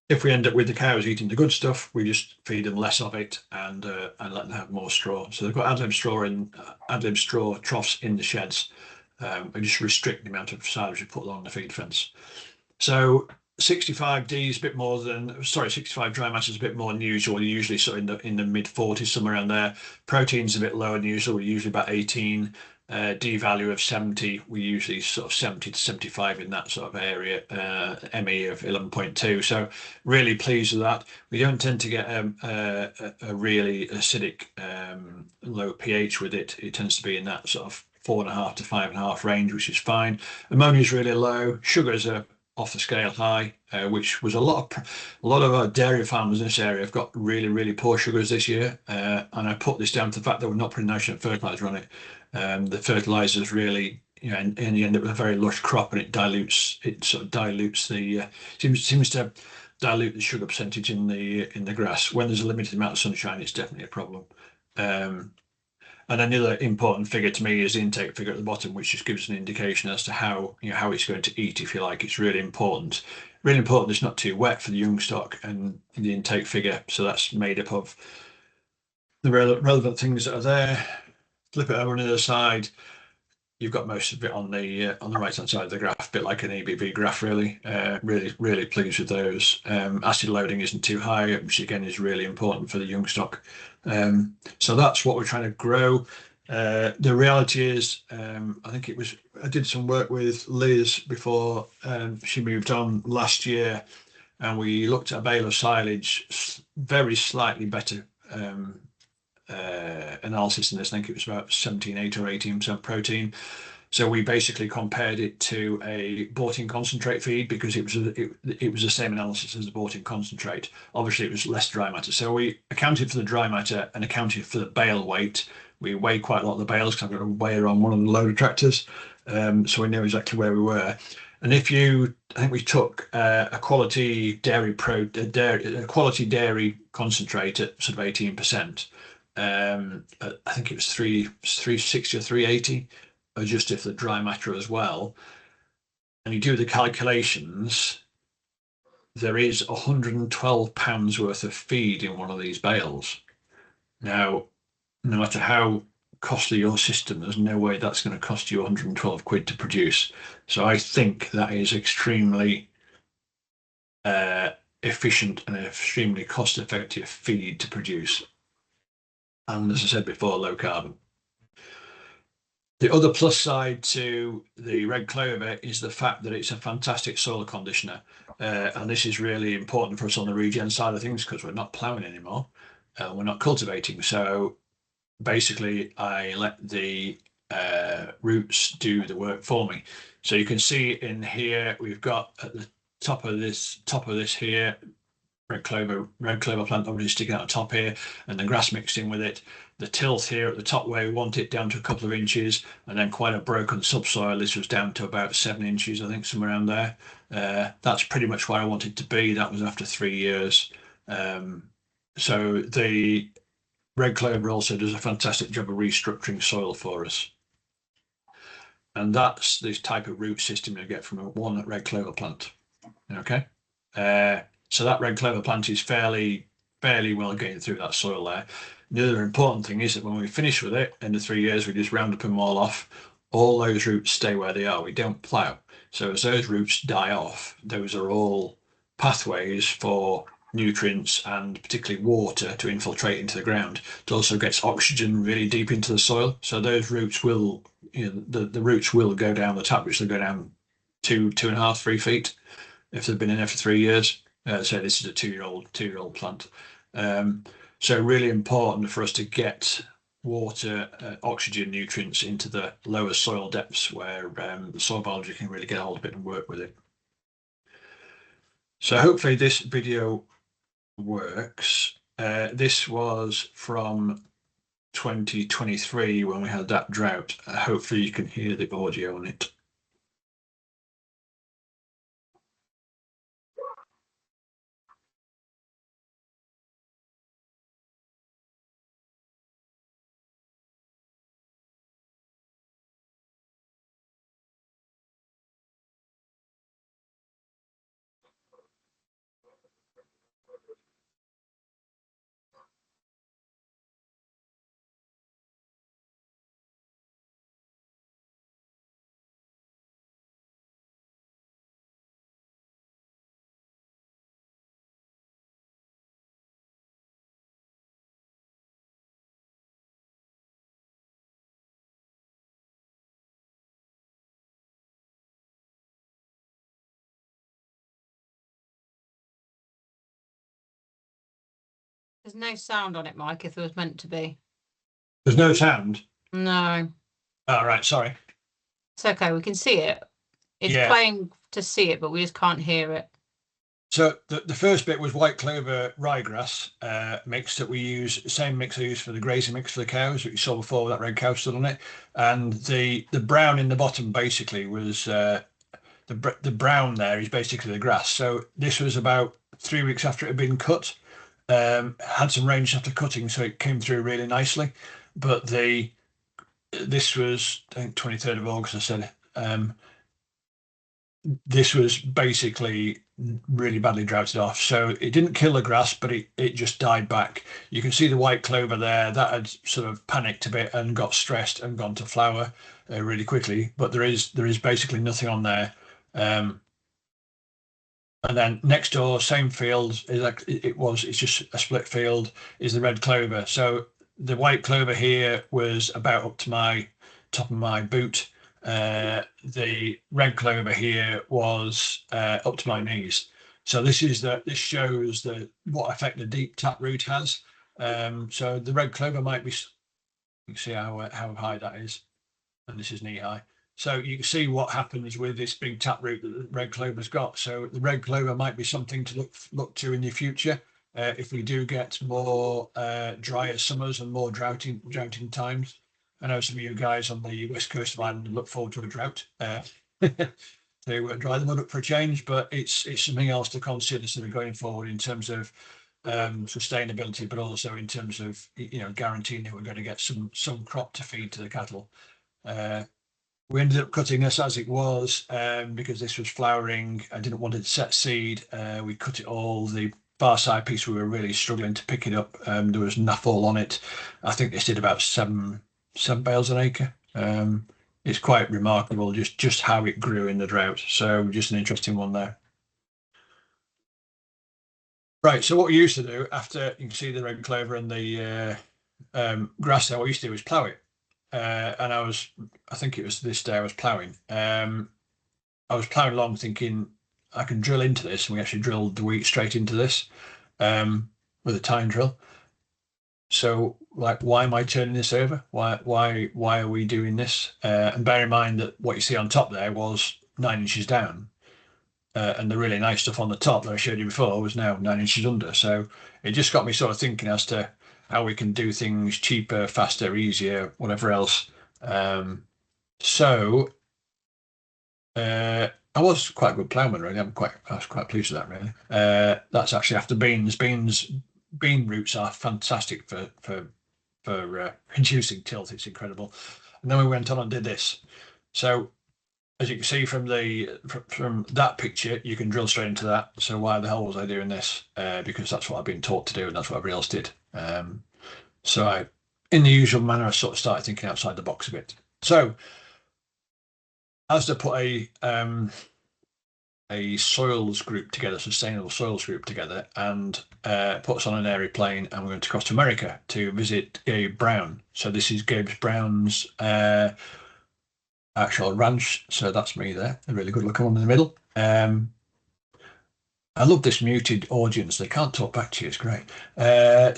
If we end up with the cows eating the good stuff, we just feed them less of it and let them have more straw. So they've got ad lib straw troughs in the sheds. We just restrict the amount of silage we put along the feed fence. So 65D is a bit more than, 65 dry matter is a bit more than usual. You're usually sort of in the mid 40s, somewhere around there. Protein's a bit lower than usual. We're usually about 18. D value of 70. We usually sort of 70 to 75 in that sort of area. ME of 11.2. So really pleased with that. We don't tend to get a really acidic low pH with it. It tends to be in that sort of 4.5 to 5.5 range, which is fine. Ammonia is really low. Sugars are off the scale high, which was a lot of our dairy farmers in this area have got really poor sugars this year, and I put this down to the fact that we're not putting nitrogen fertilizer on it. The fertilizers really, and you end up with a very lush crop, and it sort of dilutes the seems to dilute the sugar percentage in the grass. When there's a limited amount of sunshine, it's definitely a problem. And another important figure to me is the intake figure at the bottom, which just gives an indication as to how it's going to eat, if you like. It's really important. Really important it's not too wet for the young stock, and the intake figure. So that's made up of the relevant things that are there. Flip it over on the other side. You've got most of it on the right hand side of the graph, a bit like an EBV graph, really. Really pleased with those. Acid loading isn't too high, which again is really important for the young stock. So that's what we're trying to grow. The reality is, I think I did some work with Liz before she moved on last year, and we looked at a bale of silage, very slightly better analysis in this. I think it was about 17.8 or 18% protein. So we basically compared it to a bought-in concentrate feed, because it was the same analysis as the bought-in concentrate. Obviously, it was less dry matter. So we accounted for the dry matter and accounted for the bale weight. We weigh quite a lot of the bales, because I've got a weigher on one of the loader tractors, so we know exactly where we were. And I think we took a quality dairy concentrate at sort of 18%. I think it was 360 or 380, adjusted for the dry matter as well. And you do the calculations, there is 112 pounds worth of feed in one of these bales. Now, no matter how costly your system, there's no way that's going to cost you 112 quid to produce. So I think that is extremely efficient and extremely cost-effective feed to produce. And as I said before, low carbon. The other plus side to the red clover is the fact that it's a fantastic soil conditioner. And this is really important for us on the regen side of things, because we're not ploughing anymore. We're not cultivating. So basically, I let the roots do the work for me. So you can see in here, we've got at the top of this here, red clover plant obviously sticking out the top here, and the grass mixed in with it. The tilth here at the top where we want it down to a couple of inches, and then quite a broken subsoil. This was down to about 7 inches, I think, somewhere around there. That's pretty much where I want it to be. That was after 3 years. So the red clover also does a fantastic job of restructuring soil for us. And that's this type of root system you get from a walnut red clover plant. Okay. So that red clover plant is fairly well getting through that soil there. The other important thing is that when we finish with it, in the 3 years, we just round up them all off. All those roots stay where they are. We don't plough. So as those roots die off, those are all pathways for nutrients and particularly water to infiltrate into the ground. It also gets oxygen really deep into the soil. So those roots will, the roots will go down, the tap roots will go down 2.5, 3 feet if they've been in there for 3 years. So this is a two-year-old plant. So really important for us to get water, oxygen, nutrients into the lower soil depths where the soil biology can really get a hold of it and work with it. So hopefully this video works. This was from 2023 when we had that drought. Hopefully you can hear the audio on it. There's no sound on it, Mike, if there was meant to be. There's no sound? No. Oh, right, sorry. It's okay, we can see it. It's playing to see it, but we just can't hear it. So the first bit was white clover ryegrass mix that we use, the same mix I use for the grazing mix for the cows that you saw before with that red cow stood on it. And the brown in the bottom basically was, the brown there is basically the grass. So this was about 3 weeks after it had been cut. Had some rain after cutting, so it came through really nicely. But this was, I think, 23rd of August, I said. This was basically really badly droughted off. So it didn't kill the grass, but it just died back. You can see the white clover there. That had sort of panicked a bit and got stressed and gone to flower really quickly. But there is basically nothing on there. And then next door, same field, it's just a split field, is the red clover. So the white clover here was about up to my top of my boot. The red clover here was up to my knees. So this shows what effect the deep taproot has. So the red clover might be, you can see how high that is, and this is knee high. So you can see what happens with this big taproot that the red clover's got. So the red clover might be something to look to in the future if we do get more drier summers and more droughting times. I know some of you guys on the west coast of Ireland look forward to a drought to dry the mud up for a change, but it's something else to consider sort of going forward in terms of sustainability, but also in terms of guaranteeing that we're going to get some crop to feed to the cattle. We ended up cutting this as it was because this was flowering. I didn't want it to set seed. We cut it all. The far side piece, we were really struggling to pick it up. There was naffle on it. I think this did about 7 bales an acre. It's quite remarkable just how it grew in the drought. So just an interesting one there. Right, so what we used to do after, you can see the red clover and the grass there, what we used to do was plough it. And I think it was this day I was ploughing. I was ploughing along thinking I can drill into this, and we actually drilled the wheat straight into this with a tine drill. So, like, why am I turning this over? Why are we doing this? And bear in mind that what you see on top there was 9 inches down. And the really nice stuff on the top that I showed you before was now 9 inches under. So it just got me sort of thinking as to how we can do things cheaper, faster, easier, whatever else. I was quite a good ploughman, really. I was quite pleased with that, really. That's actually after beans. Bean roots are fantastic for reducing tilt. It's incredible. And then we went on and did this. So as you can see from that picture, you can drill straight into that. So why the hell was I doing this? Because that's what I've been taught to do, and that's what everybody else did. So I, in the usual manner, I sort of started thinking outside the box a bit. So as to put a a soils group together, sustainable soils group together, and put us on an aeroplane, and we're going to cross to America to visit Gabe Brown. So this is Gabe Brown's actual ranch. So that's me there, a really good looking one in the middle. I love this muted audience. They can't talk back to you. It's great.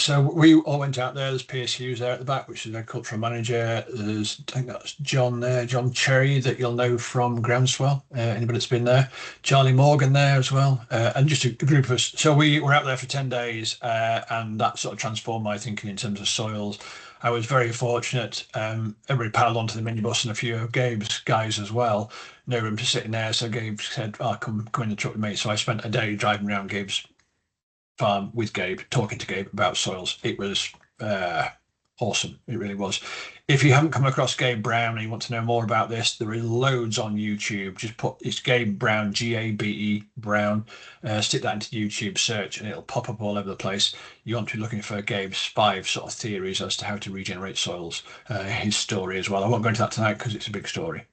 So we all went out there. There's Piers Hughes there at the back, which is their cultural manager. There's, I think that's John there, John Cherry, that you'll know from Groundswell. Anybody that's been there. Charlie Morgan there as well. And just a group of us. So we were out there for 10 days and that sort of transformed my thinking in terms of soils. I was very fortunate. Everybody piled onto the minibus and a few of Gabe's guys as well. No room to sit in there, so Gabe said, "Oh, come in the truck with me." So I spent a day driving around Gabe's farm with Gabe, talking to Gabe about soils. It was awesome. It really was. If you haven't come across Gabe Brown and you want to know more about this, there are loads on YouTube. Just put it's Gabe Brown, Gabe Brown. Stick that into YouTube search and it'll pop up all over the place. You want to be looking for Gabe's 5 sort of theories as to how to regenerate soils. His story as well. I won't go into that tonight because it's a big story.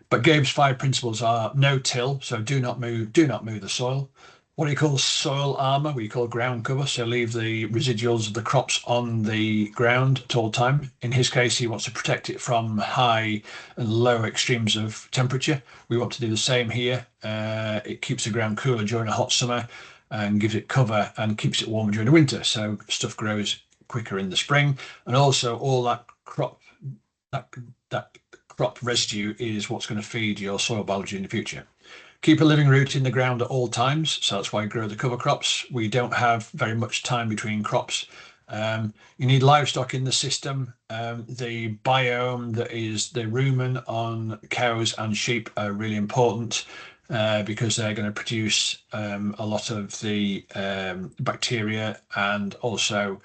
But Gabe's 5 principles are no till, so do not move the soil. What he calls soil armor, we call ground cover, so leave the residuals of the crops on the ground at all time. In his case, he wants to protect it from high and low extremes of temperature. We want to do the same here. It keeps the ground cooler during a hot summer and gives it cover and keeps it warmer during the winter, so stuff grows quicker in the spring. And also all that crop residue is what's going to feed your soil biology in the future. Keep a living root in the ground at all times, so that's why we grow the cover crops. We don't have very much time between crops. You need livestock in the system. The biome that is the rumen on cows and sheep are really important because they're going to produce a lot of the bacteria and also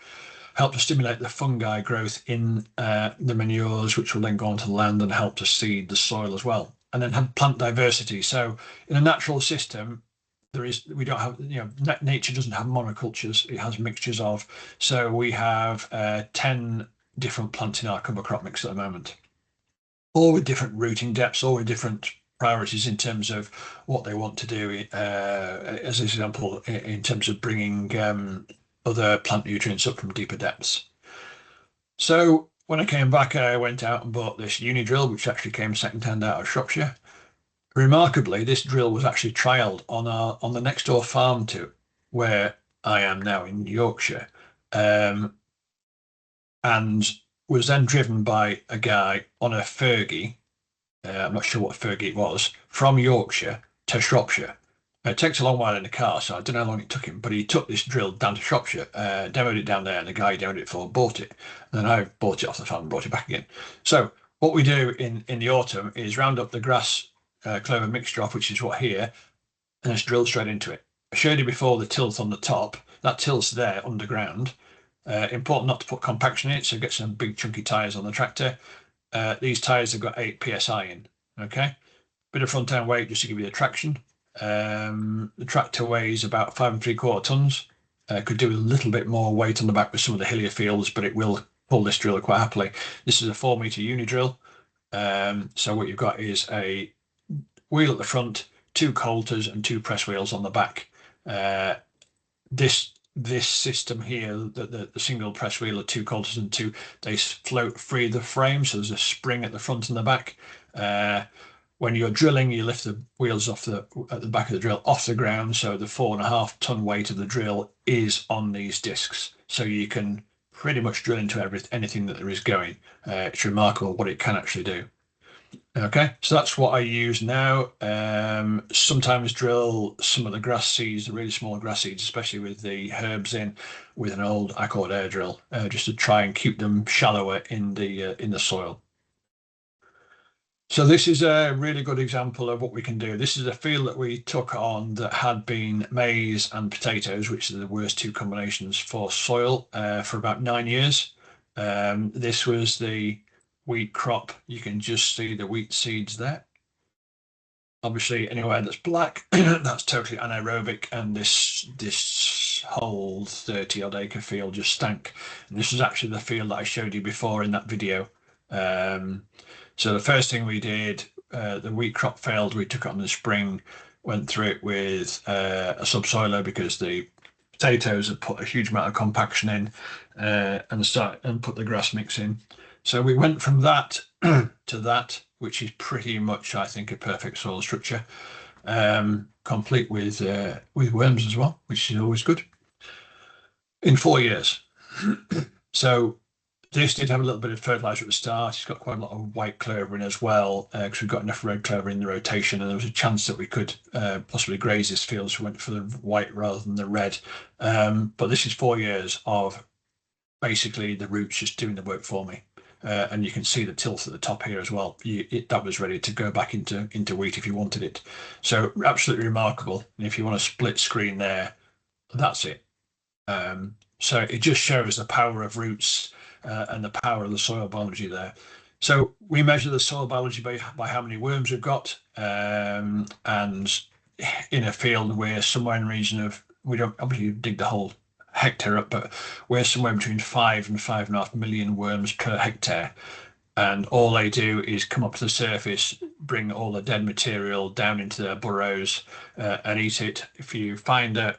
help to stimulate the fungi growth in the manures, which will then go onto the land and help to seed the soil as well. And then have plant diversity. So in a natural system, we don't have, nature doesn't have monocultures, it has mixtures of. So we have 10 different plants in our cover crop mix at the moment, all with different rooting depths, all with different priorities in terms of what they want to do, as an example, in terms of bringing other plant nutrients up from deeper depths. So when I came back, I went out and bought this uni drill, which actually came second-hand out of Shropshire. Remarkably, this drill was actually trialled on the next door farm to where I am now in Yorkshire, and was then driven by a guy on a Fergie. I'm not sure what Fergie it was, from Yorkshire to Shropshire. It takes a long while in the car, so I don't know how long it took him, but he took this drill down to Shropshire, demoed it down there, and the guy he demoed it for bought it. And then I bought it off the farm and brought it back again. So what we do in the autumn is round up the grass clover mixture off, which is what here, and it's drilled straight into it. I showed you before the tilth on the top. That tilth's there underground. Important not to put compaction in it, so get some big chunky tyres on the tractor. These tyres have got 8 psi in, okay? Bit of front end weight just to give you the traction. The tractor weighs about 5 3/4 tons. Could do a little bit more weight on the back with some of the hillier fields, but it will pull this drill quite happily. This is a 4-meter uni drill. So what you've got is a wheel at the front, 2 coulters and 2 press wheels on the back. This system here, the single press wheel of 2 coulters and 2, they float free the frame, so there's a spring at the front and the back. When you're drilling, you lift the wheels at the back of the drill off the ground, so the 4.5 ton weight of the drill is on these discs, so you can pretty much drill into anything that there is going. It's remarkable what it can actually do. Okay, so that's what I use now. Sometimes drill some of the grass seeds, the really small grass seeds, especially with the herbs in, with an old Accord air drill, just to try and keep them shallower in the soil. So this is a really good example of what we can do. This is a field that we took on that had been maize and potatoes, which are the worst 2 combinations for soil, for about 9 years. This was the wheat crop. You can just see the wheat seeds there. Obviously, anywhere that's black, that's totally anaerobic, and this whole 30-odd acre field just stank. And this was actually the field that I showed you before in that video. So the first thing we did, the wheat crop failed. We took it on in the spring. went through it with a subsoiler because the potatoes had put a huge amount of compaction in, and put the grass mix in. So we went from that to that, which is pretty much, I think, a perfect soil structure, complete with worms as well, which is always good. In 4 years. So this did have a little bit of fertilizer at the start. It's got quite a lot of white clover in as well, because we've got enough red clover in the rotation, and there was a chance that we could possibly graze this field, so we went for the white rather than the red. But this is 4 years of basically the roots just doing the work for me. And you can see the tilt at the top here as well. That was ready to go back into wheat if you wanted it. So absolutely remarkable. And if you want a split screen there, that's it. So it just shows the power of roots and the power of the soil biology there. So we measure the soil biology by how many worms we've got, and in a field where somewhere in the region of, we don't obviously dig the whole hectare up, but we're somewhere between 5 and 5.5 million worms per hectare. And all they do is come up to the surface, bring all the dead material down into their burrows, and eat it. If you find a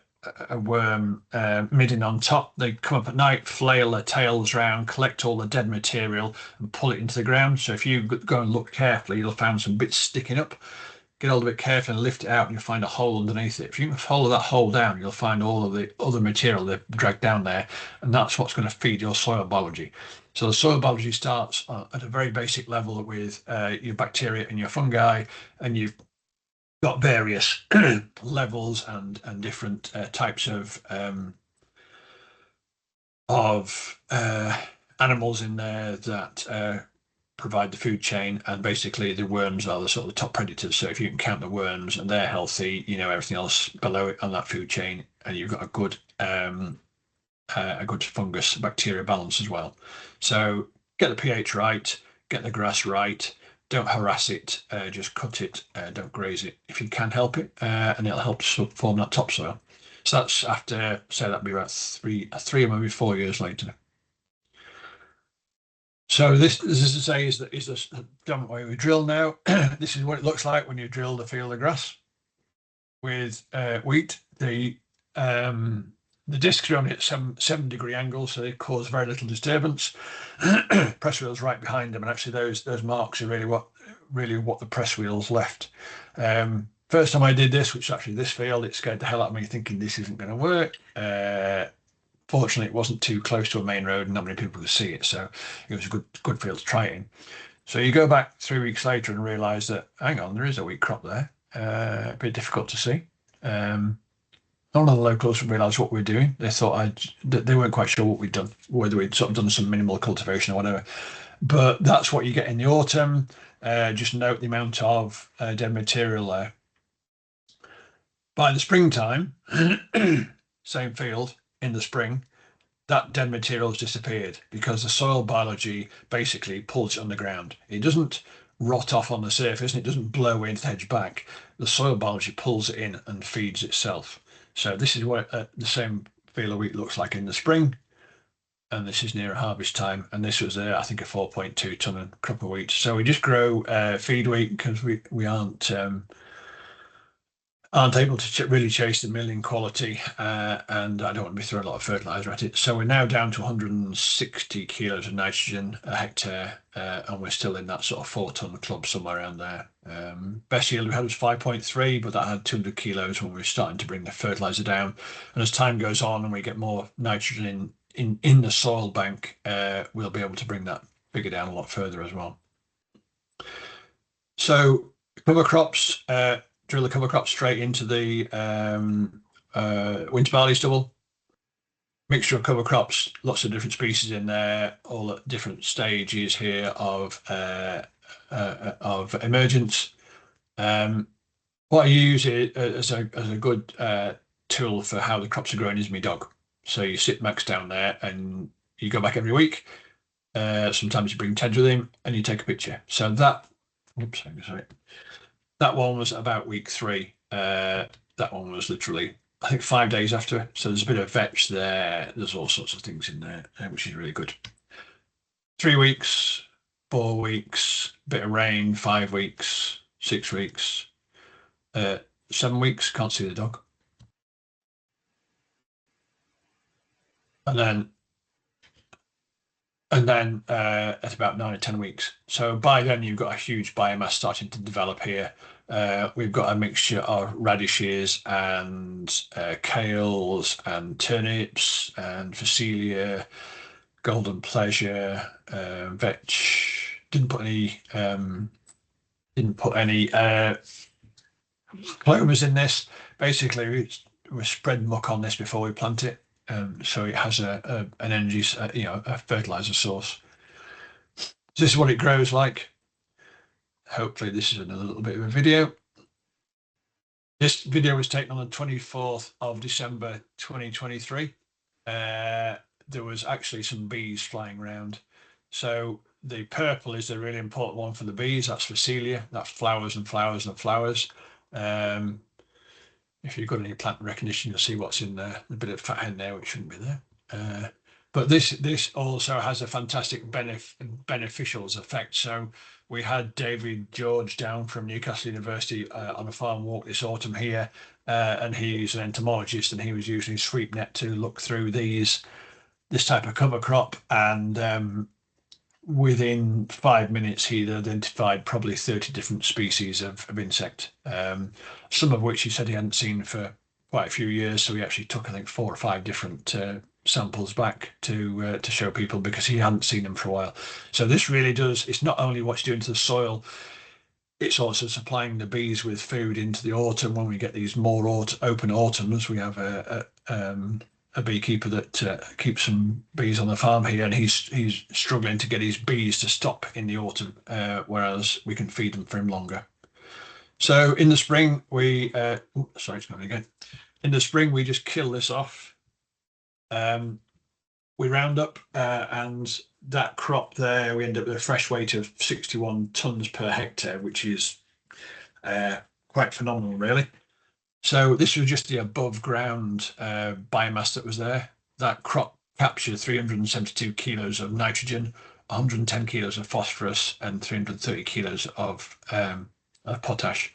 worm midden on top, they come up at night, flail their tails around, collect all the dead material and pull it into the ground. So if you go and look carefully, you'll find some bits sticking up. Get hold of it carefully and lift it out, and you'll find a hole underneath it. If you can follow that hole down, you'll find all of the other material they've dragged down there, and that's what's going to feed your soil biology. So the soil biology starts at a very basic level with your bacteria and your fungi, and you've got various levels and different types of animals in there that provide the food chain, and basically the worms are the sort of the top predators. So if you can count the worms and they're healthy, you know everything else below it on that food chain, and you've got a good fungus bacteria balance as well. So get the pH right, get the grass right, don't harass it, just cut it, don't graze it if you can help it, and it'll help form that topsoil. So that's after, say that'd be about three or maybe 4 years later. So this is to say is the done way we drill now. This is what it looks like when you drill the field of grass with wheat. The discs are only at 7-degree angle, so they cause very little disturbance. Press wheels right behind them, and actually those marks are really what the press wheels left. First time I did this, which is actually this field, it scared the hell out of me, thinking this isn't going to work. Fortunately, it wasn't too close to a main road and not many people could see it, so it was a good field to try it in. So you go back 3 weeks later and realise that, hang on, there is a wheat crop there. A bit difficult to see. None of the locals realised what we were doing. They thought they weren't quite sure what we'd done, whether we'd sort of done some minimal cultivation or whatever. But that's what you get in the autumn. Just note the amount of dead material there. By the springtime, same field, in the spring, that dead material has disappeared because the soil biology basically pulls it underground. It doesn't rot off on the surface and it doesn't blow into the hedge back. The soil biology pulls it in and feeds itself. So this is what the same field of wheat looks like in the spring, and this is near harvest time, and this was I think a 4.2 ton crop of wheat. So we just grow feed wheat because we aren't able to really chase the milling quality, and I don't want to be throwing a lot of fertilizer at it. So we're now down to 160 kilos of nitrogen a hectare, and we're still in that sort of 4-ton club somewhere around there. Best yield we had was 5.3, but that had 200 kilos when we were starting to bring the fertilizer down. And as time goes on and we get more nitrogen in the soil bank, we'll be able to bring that figure down a lot further as well. So cover crops, drill the cover crop straight into the winter barley stubble. Mixture of cover crops, lots of different species in there, all at different stages here of emergence. What I use as a good tool for how the crops are growing is my dog. So you sit Max down there and you go back every week. Sometimes you bring Ted with him and you take a picture. So that, oops, sorry. That one was about week 3. That one was literally, I think, 5 days after it. So there's a bit of vetch there. There's all sorts of things in there, which is really good. 3 weeks, 4 weeks, bit of rain, 5 weeks, 6 weeks. 7 weeks. Can't see the dog. And then at about 9 or 10 weeks. So by then you've got a huge biomass starting to develop here. We've got a mixture of radishes and kales and turnips and phacelia, golden pleasure, vetch. Didn't put any clovers in this. Basically, we spread muck on this before we plant it, so it has an energy, a fertilizer source. This is what it grows like. Hopefully, this is another little bit of a video. This video was taken on the 24th of December 2023. There was actually some bees flying around. So the purple is the really important one for the bees. That's phacelia. That's flowers and flowers and flowers. If you've got any plant recognition, you'll see what's in there. A bit of fat hen there, which shouldn't be there. But this also has a fantastic beneficials effect. So we had David George down from Newcastle University on a farm walk this autumn here, and he's an entomologist, and he was using his sweep net to look through this type of cover crop, and within 5 minutes he'd identified probably 30 different species of insect, some of which he said he hadn't seen for quite a few years. So he actually took, I think, 4 or 5 different samples back to show people, because he hadn't seen them for a while. So this really does, it's not only what's doing to the soil, it's also supplying the bees with food into the autumn. When we get these more open autumns, we have a beekeeper that keeps some bees on the farm here, and he's struggling to get his bees to stop in the autumn, whereas we can feed them for him longer. So in the spring we sorry, it's going again. In the spring we just kill this off. We round up, and that crop there, we end up with a fresh weight of 61 tons per hectare, which is quite phenomenal, really. So this was just the above ground biomass that was there. That crop captured 372 kilos of nitrogen, 110 kilos of phosphorus, and 330 kilos of potash.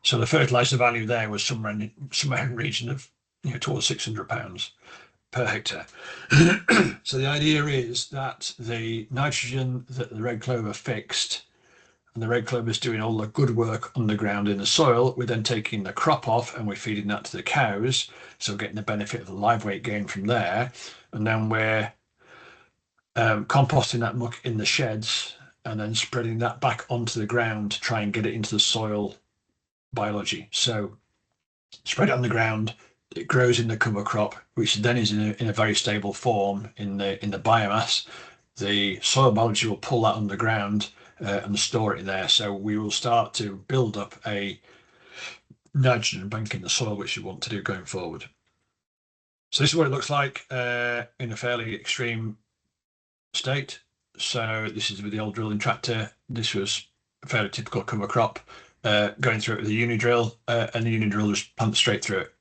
So the fertilizer value there was somewhere in the region of towards £600 per hectare. So the idea is that the nitrogen that the red clover fixed, and the red clover is doing all the good work underground in the soil, we're then taking the crop off and we're feeding that to the cows, so getting the benefit of the live weight gain from there. And then we're composting that muck in the sheds and then spreading that back onto the ground to try and get it into the soil biology. So spread it on the ground, it grows in the cover crop, which then is in a very stable form in the biomass. The soil biology will pull that underground and store it there. So we will start to build up a nitrogen bank in the soil, which we want to do going forward. So this is what it looks like in a fairly extreme state. So this is with the old drilling tractor. This was a fairly typical cover crop, going through it with a uni drill, and the uni drill just pumped straight through it.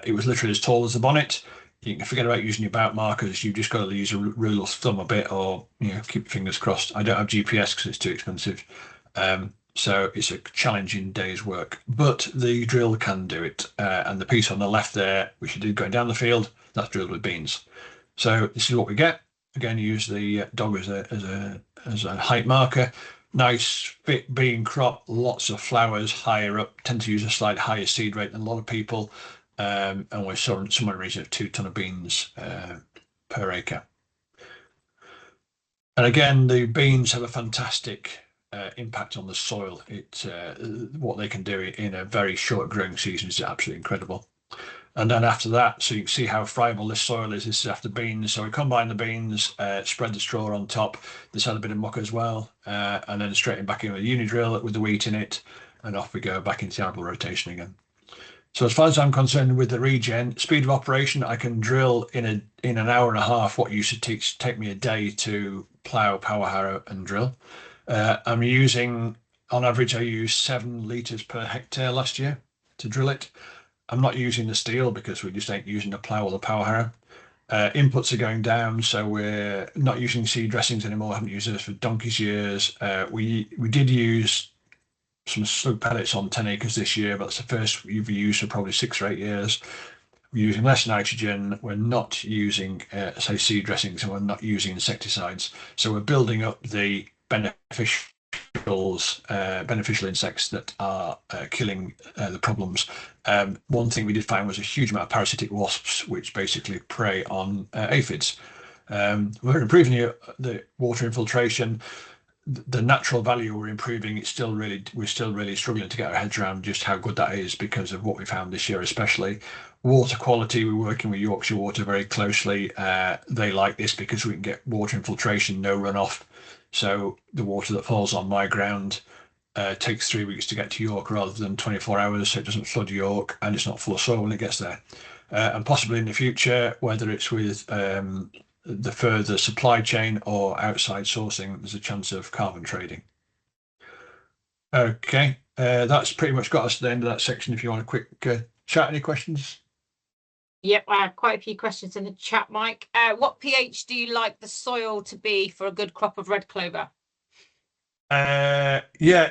It was literally as tall as the bonnet. You can forget about using your bout markers. You've just got to use a rule of thumb a bit, or keep your fingers crossed. I don't have GPS because it's too expensive, so it's a challenging day's work. But the drill can do it, and the piece on the left there, which you did going down the field, that's drilled with beans. So this is what we get. Again, use the dog as a height marker. Nice fit bean crop, lots of flowers higher up. Tend to use a slight higher seed rate than a lot of people. And we're somewhere in the region of 2 ton of beans per acre. And again, the beans have a fantastic impact on the soil. What they can do in a very short growing season is absolutely incredible. And then after that, so you can see how friable this soil is. This is after beans. So we combine the beans, spread the straw on top. This had a bit of muck as well, and then straight back in with a uni drill with the wheat in it, and off we go back into the arable rotation again. So as far as I'm concerned with the regen, speed of operation, I can drill in an hour and a half what used to take me a day to plough, power harrow and drill. I'm using, on average, I used 7 litres per hectare last year to drill it. I'm not using the steel because we just ain't using the plough or the power harrow. Inputs are going down, so we're not using seed dressings anymore. I haven't used those for donkey's years. We did use some slug pellets on 10 acres this year, but it's the first we've used for probably 6 or 8 years. We're using less nitrogen. We're not using, say, seed dressings, and we're not using insecticides. So we're building up the beneficial insects that are killing the problems. One thing we did find was a huge amount of parasitic wasps, which basically prey on aphids. We're improving the water infiltration. The natural value we're improving. We're still really struggling to get our heads around just how good that is because of what we found this year, especially water quality. We're working with Yorkshire Water very closely. They like this because we can get water infiltration, no runoff. So the water that falls on my ground takes 3 weeks to get to York rather than 24 hours, so it doesn't flood York and it's not full of soil when it gets there. And possibly in the future, whether it's with the further supply chain or outside sourcing, there's a chance of carbon trading. Okay, that's pretty much got us to the end of that section. If you want a quick chat, any questions? Yep, I have quite a few questions in the chat, Mike. What pH do you like the soil to be for a good crop of red clover? Yeah,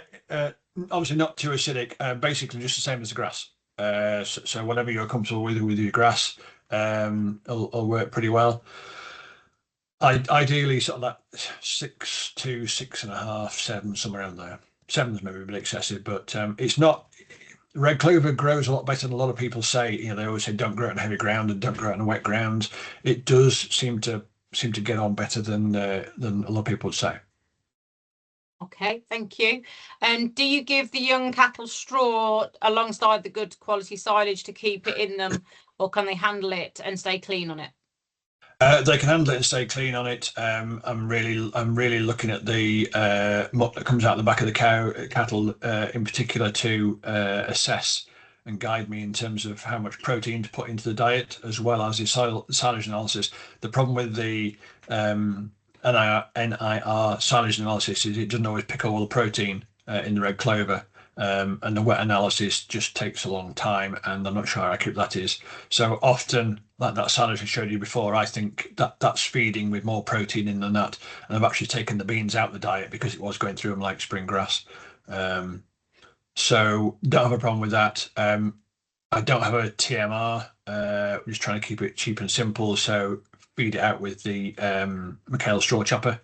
obviously not too acidic. Basically, just the same as the grass. So whatever you're comfortable with your grass, will work pretty well. Ideally, sort of that 6 to 6.5, 7, somewhere around there. 7's maybe a bit excessive, but it's not. Red clover grows a lot better than a lot of people say. You know, they always say don't grow it on heavy ground and don't grow it on wet ground. It does seem to get on better than a lot of people would say. Okay, thank you. And do you give the young cattle straw alongside the good quality silage to keep it in them, or can they handle it and stay clean on it? They can handle it and stay clean on it. I'm really looking at the muck that comes out the back of the cattle in particular to assess and guide me in terms of how much protein to put into the diet, as well as the silage analysis. The problem with the NIR silage analysis is it doesn't always pick up all the protein in the red clover. And the wet analysis just takes a long time, and I'm not sure how accurate that is. So often, like that silage I showed you before, I think that's feeding with more protein in than that. And I've actually taken the beans out of the diet because it was going through them like spring grass. So don't have a problem with that. I don't have a TMR. We're just trying to keep it cheap and simple. So feed it out with the McHale straw chopper.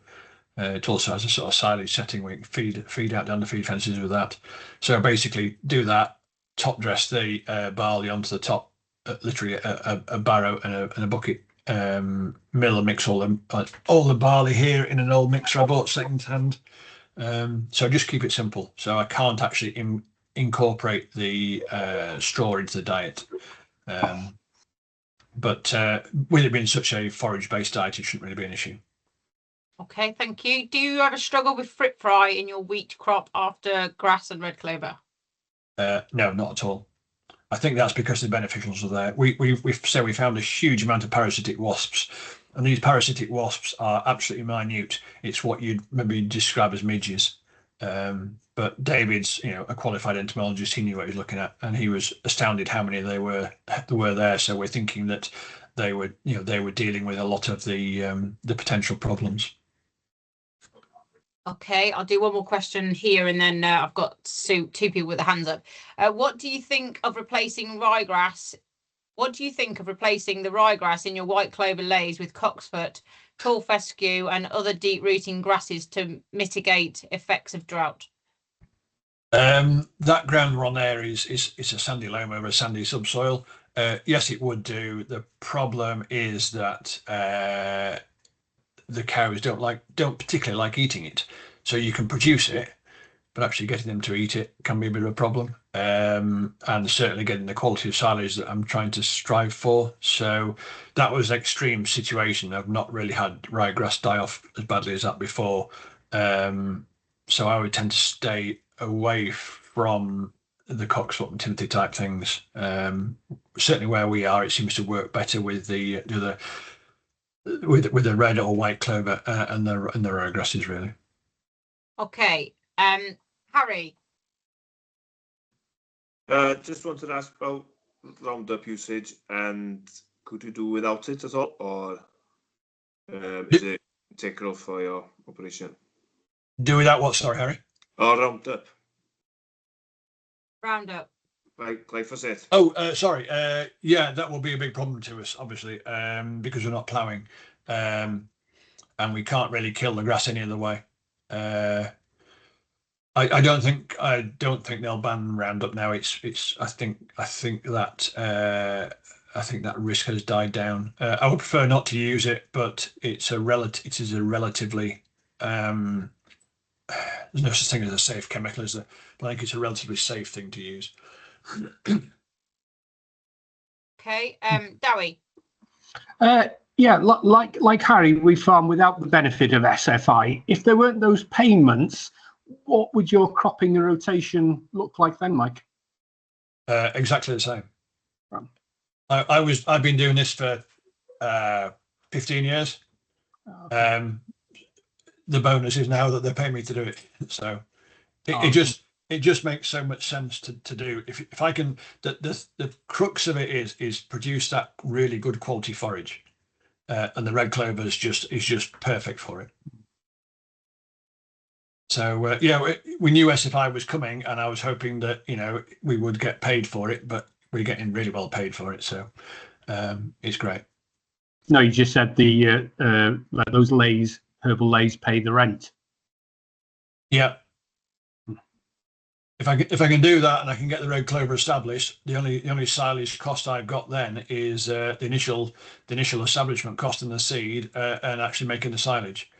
It also has a sort of silage setting where you can feed out down the feed fences with that. So basically do that, top dress the barley onto the top, literally a barrow and a bucket, mill and mix all the barley here in an old mixer I bought second hand. So just keep it simple. So I can't actually incorporate the straw into the diet. But with it being such a forage-based diet, it shouldn't really be an issue. Okay, thank you. Do you ever struggle with fruit fly in your wheat crop after grass and red clover? No, not at all. I think that's because the beneficials are there. We found a huge amount of parasitic wasps, and these parasitic wasps are absolutely minute. It's what you'd maybe describe as midges. But David's, a qualified entomologist, he knew what he was looking at, and he was astounded how many there were there. So we're thinking that they were dealing with a lot of the potential problems. Okay, I'll do one more question here, and then I've got two people with their hands up. What do you think of replacing ryegrass? What do you think of replacing the ryegrass in your white clover lays with cocksfoot, tall fescue, and other deep-rooting grasses to mitigate effects of drought? That ground we're on there is a sandy loam over a sandy subsoil. Yes, it would do. The problem is that the cows don't particularly like eating it. So you can produce it, but actually getting them to eat it can be a bit of a problem. And certainly getting the quality of silage that I'm trying to strive for. So that was an extreme situation. I've not really had ryegrass die off as badly as that before. So I would tend to stay away from the cocksfoot and timothy type things. Certainly where we are, it seems to work better with the red or white clover and the ryegrasses, really. Okay, Harry. Just wanted to ask about Roundup usage, and could you do without it at all, or is it integral for your operation? Do without what, sorry, Harry? Or Roundup. Roundup. Like glyphosate. Oh, sorry. Yeah, that will be a big problem to us, obviously, because we're not ploughing, and we can't really kill the grass any other way. I don't think they'll ban Roundup now. I think that risk has died down. I would prefer not to use it, but it is a relatively there's no such thing as a safe chemical, is there? But I think it's a relatively safe thing to use. Okay, Dowie. Yeah, like Harry, we farm without the benefit of SFI. If there weren't those payments, what would your cropping and rotation look like then, Mike? Exactly the same. Right. I've been doing this for 15 years. Okay. The bonus is now that they're paying me to do it. So it just makes so much sense to do. If I can, the crux of it is produce that really good quality forage, and the red clover is just perfect for it. So yeah, we knew SFI was coming, and I was hoping that we would get paid for it, but we're getting really well paid for it. So it's great. No, you just said like those herbal lays pay the rent. Yeah. If I can do that and I can get the red clover established, the only silage cost I've got then is the initial establishment cost in the seed and actually making the silage.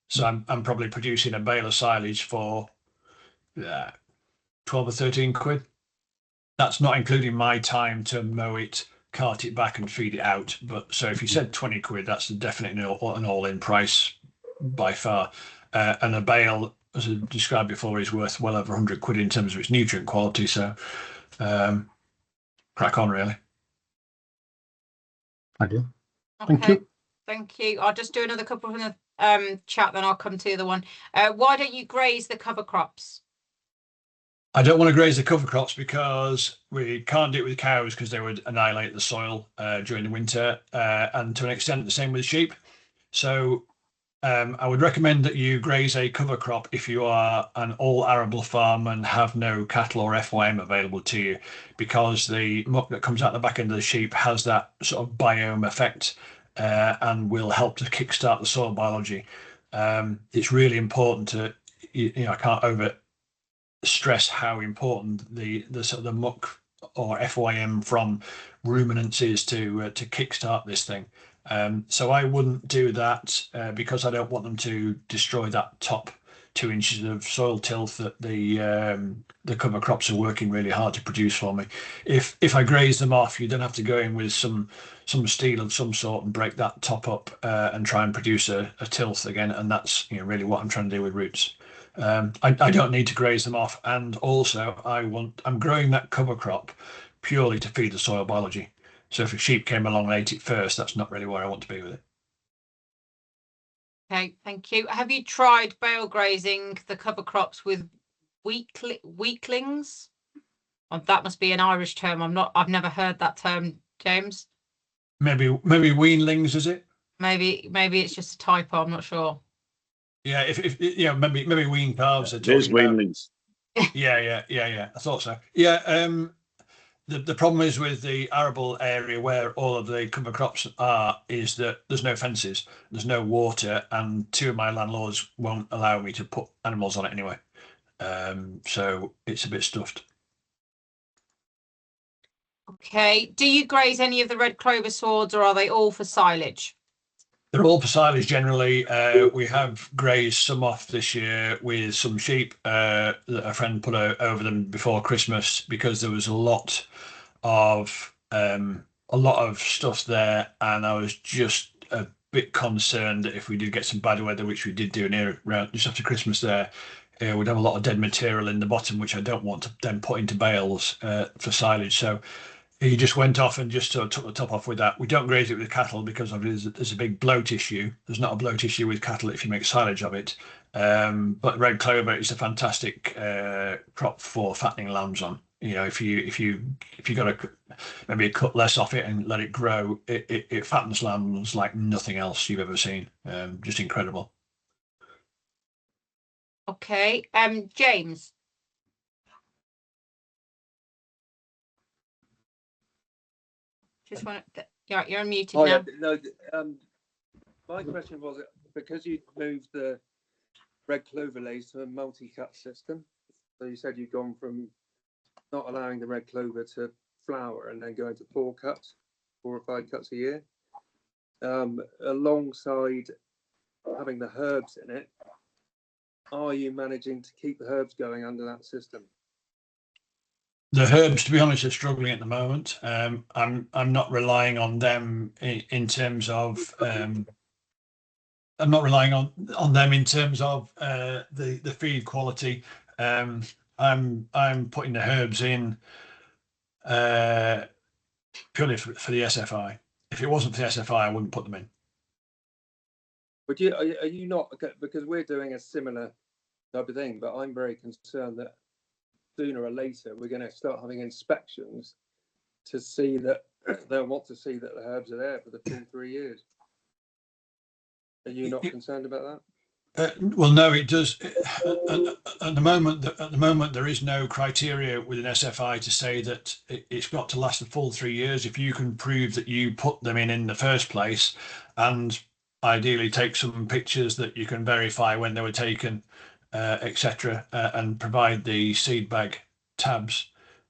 So I'm probably producing a bale of silage for 12 or 13 quid. That's not including my time to mow it, cart it back and feed it out. But so if you said 20 quid, that's definitely an all-in price by far. And a bale, as I described before, is worth well over 100 quid in terms of its nutrient quality. So crack on, really. I do. Okay. Thank you. Thank you. I'll just do another couple from the chat, then I'll come to the other one. Why don't you graze the cover crops? I don't want to graze the cover crops because we can't do it with cows because they would annihilate the soil during the winter, and to an extent the same with sheep. So I would recommend that you graze a cover crop if you are an all arable farm and have no cattle or FYM available to you, because the muck that comes out the back end of the sheep has that sort of biome effect and will help to kickstart the soil biology. It's really important to, I can't over stress how important the sort of the muck or FYM from ruminants is to kickstart this thing. So I wouldn't do that because I don't want them to destroy that top 2 inches of soil tilth that the cover crops are working really hard to produce for me. If I graze them off, you then have to go in with some steel of some sort and break that top up and try and produce a tilth again, and that's really what I'm trying to do with roots. I don't need to graze them off, and also I'm growing that cover crop purely to feed the soil biology. So if a sheep came along and ate it first, that's not really where I want to be with it. Okay, thank you. Have you tried bale grazing the cover crops with weaklings? Oh, that must be an Irish term. I've never heard that term, James. Maybe weanlings, is it? Maybe it's just a typo. I'm not sure. Yeah, if maybe wean calves. There's weanlings. Yeah. I thought so. Yeah. The problem is with the arable area where all of the cover crops are is that there's no fences, there's no water, and 2 of my landlords won't allow me to put animals on it anyway. So it's a bit stuffed. Okay. Do you graze any of the red clover swords, or are they all for silage? They're all for silage generally. We have grazed some off this year with some sheep that a friend put over them before Christmas because there was a lot of stuff there, and I was just a bit concerned that if we did get some bad weather, which we did do near around just after Christmas there, we'd have a lot of dead material in the bottom, which I don't want to then put into bales for silage. So he just went off and just sort of took the top off with that. We don't graze it with cattle because there's a big bloat issue. There's not a bloat issue with cattle if you make silage of it. But red clover is a fantastic crop for fattening lambs on. If you got maybe cut less off it and let it grow, it fattens lambs like nothing else you've ever seen. Just incredible. Okay. James. Just want to, you're unmuted Oh, now. yeah, no, my question was, because you moved the red clover lays to a multi-cut system, so you said you've gone from not allowing the red clover to flower and then going to 4 cuts, 4 or 5 cuts a year, alongside having the herbs in it. Are you managing to keep the herbs going under that system? The herbs, to be honest, are struggling at the moment. I'm not relying on them in terms of I'm not relying on them in terms of the feed quality. I'm putting the herbs in purely for the SFI. If it wasn't for the SFI, I wouldn't put them in. Would you? Are you not? Because we're doing a similar type of thing, but I'm very concerned that sooner or later we're going to start having inspections to see that they'll want to see that the herbs are there for the full 3 years. Are you not concerned about that? Well, no, it does. At the moment, there is no criteria with an SFI to say that it's got to last the full 3 years. If you can prove that you put them in the first place, and ideally take some pictures that you can verify when they were taken, etc., and provide the seed bag tabs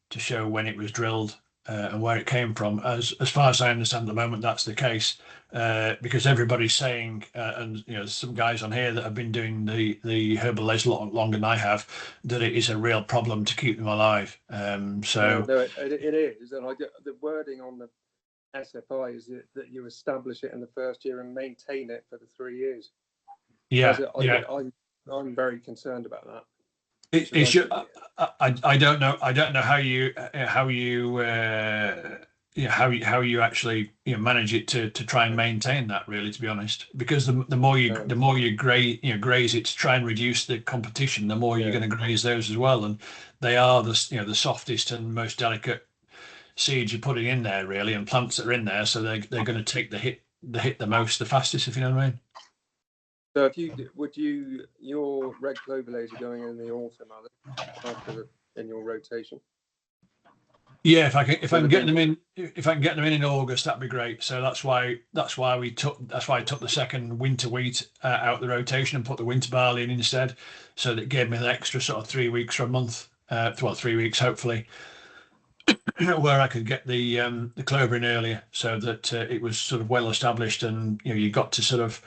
to show when it was drilled and where it came from. As far as I understand, at the moment, that's the case. Because everybody's saying, and some guys on here that have been doing the herbal lays a lot longer than I have, that it is a real problem to keep them alive. So no, it is, and I get the wording on the SFI is that you establish it in the first year and maintain it for the 3 years. yeah, I'm very concerned about that. it should. I don't know. I don't know how you actually manage it to try and maintain that, really, to be honest, because the more you graze it to try and reduce the competition, the more you're going to graze those as well, and they are the softest and most delicate seeds you're putting in there, really, and plants that are in there, so they're going to take the hit the most, the fastest, if you know what I mean. So if your red clover lays are going in the autumn, are they, in your rotation? Yeah, if I can get them in, if I can get them in August, that'd be great. So that's why I took the second winter wheat out of the rotation and put the winter barley in instead. So that gave me the extra sort of 3 weeks or a month, 3 weeks hopefully, where I could get the clover in earlier, so that it was sort of well established, and you got to sort of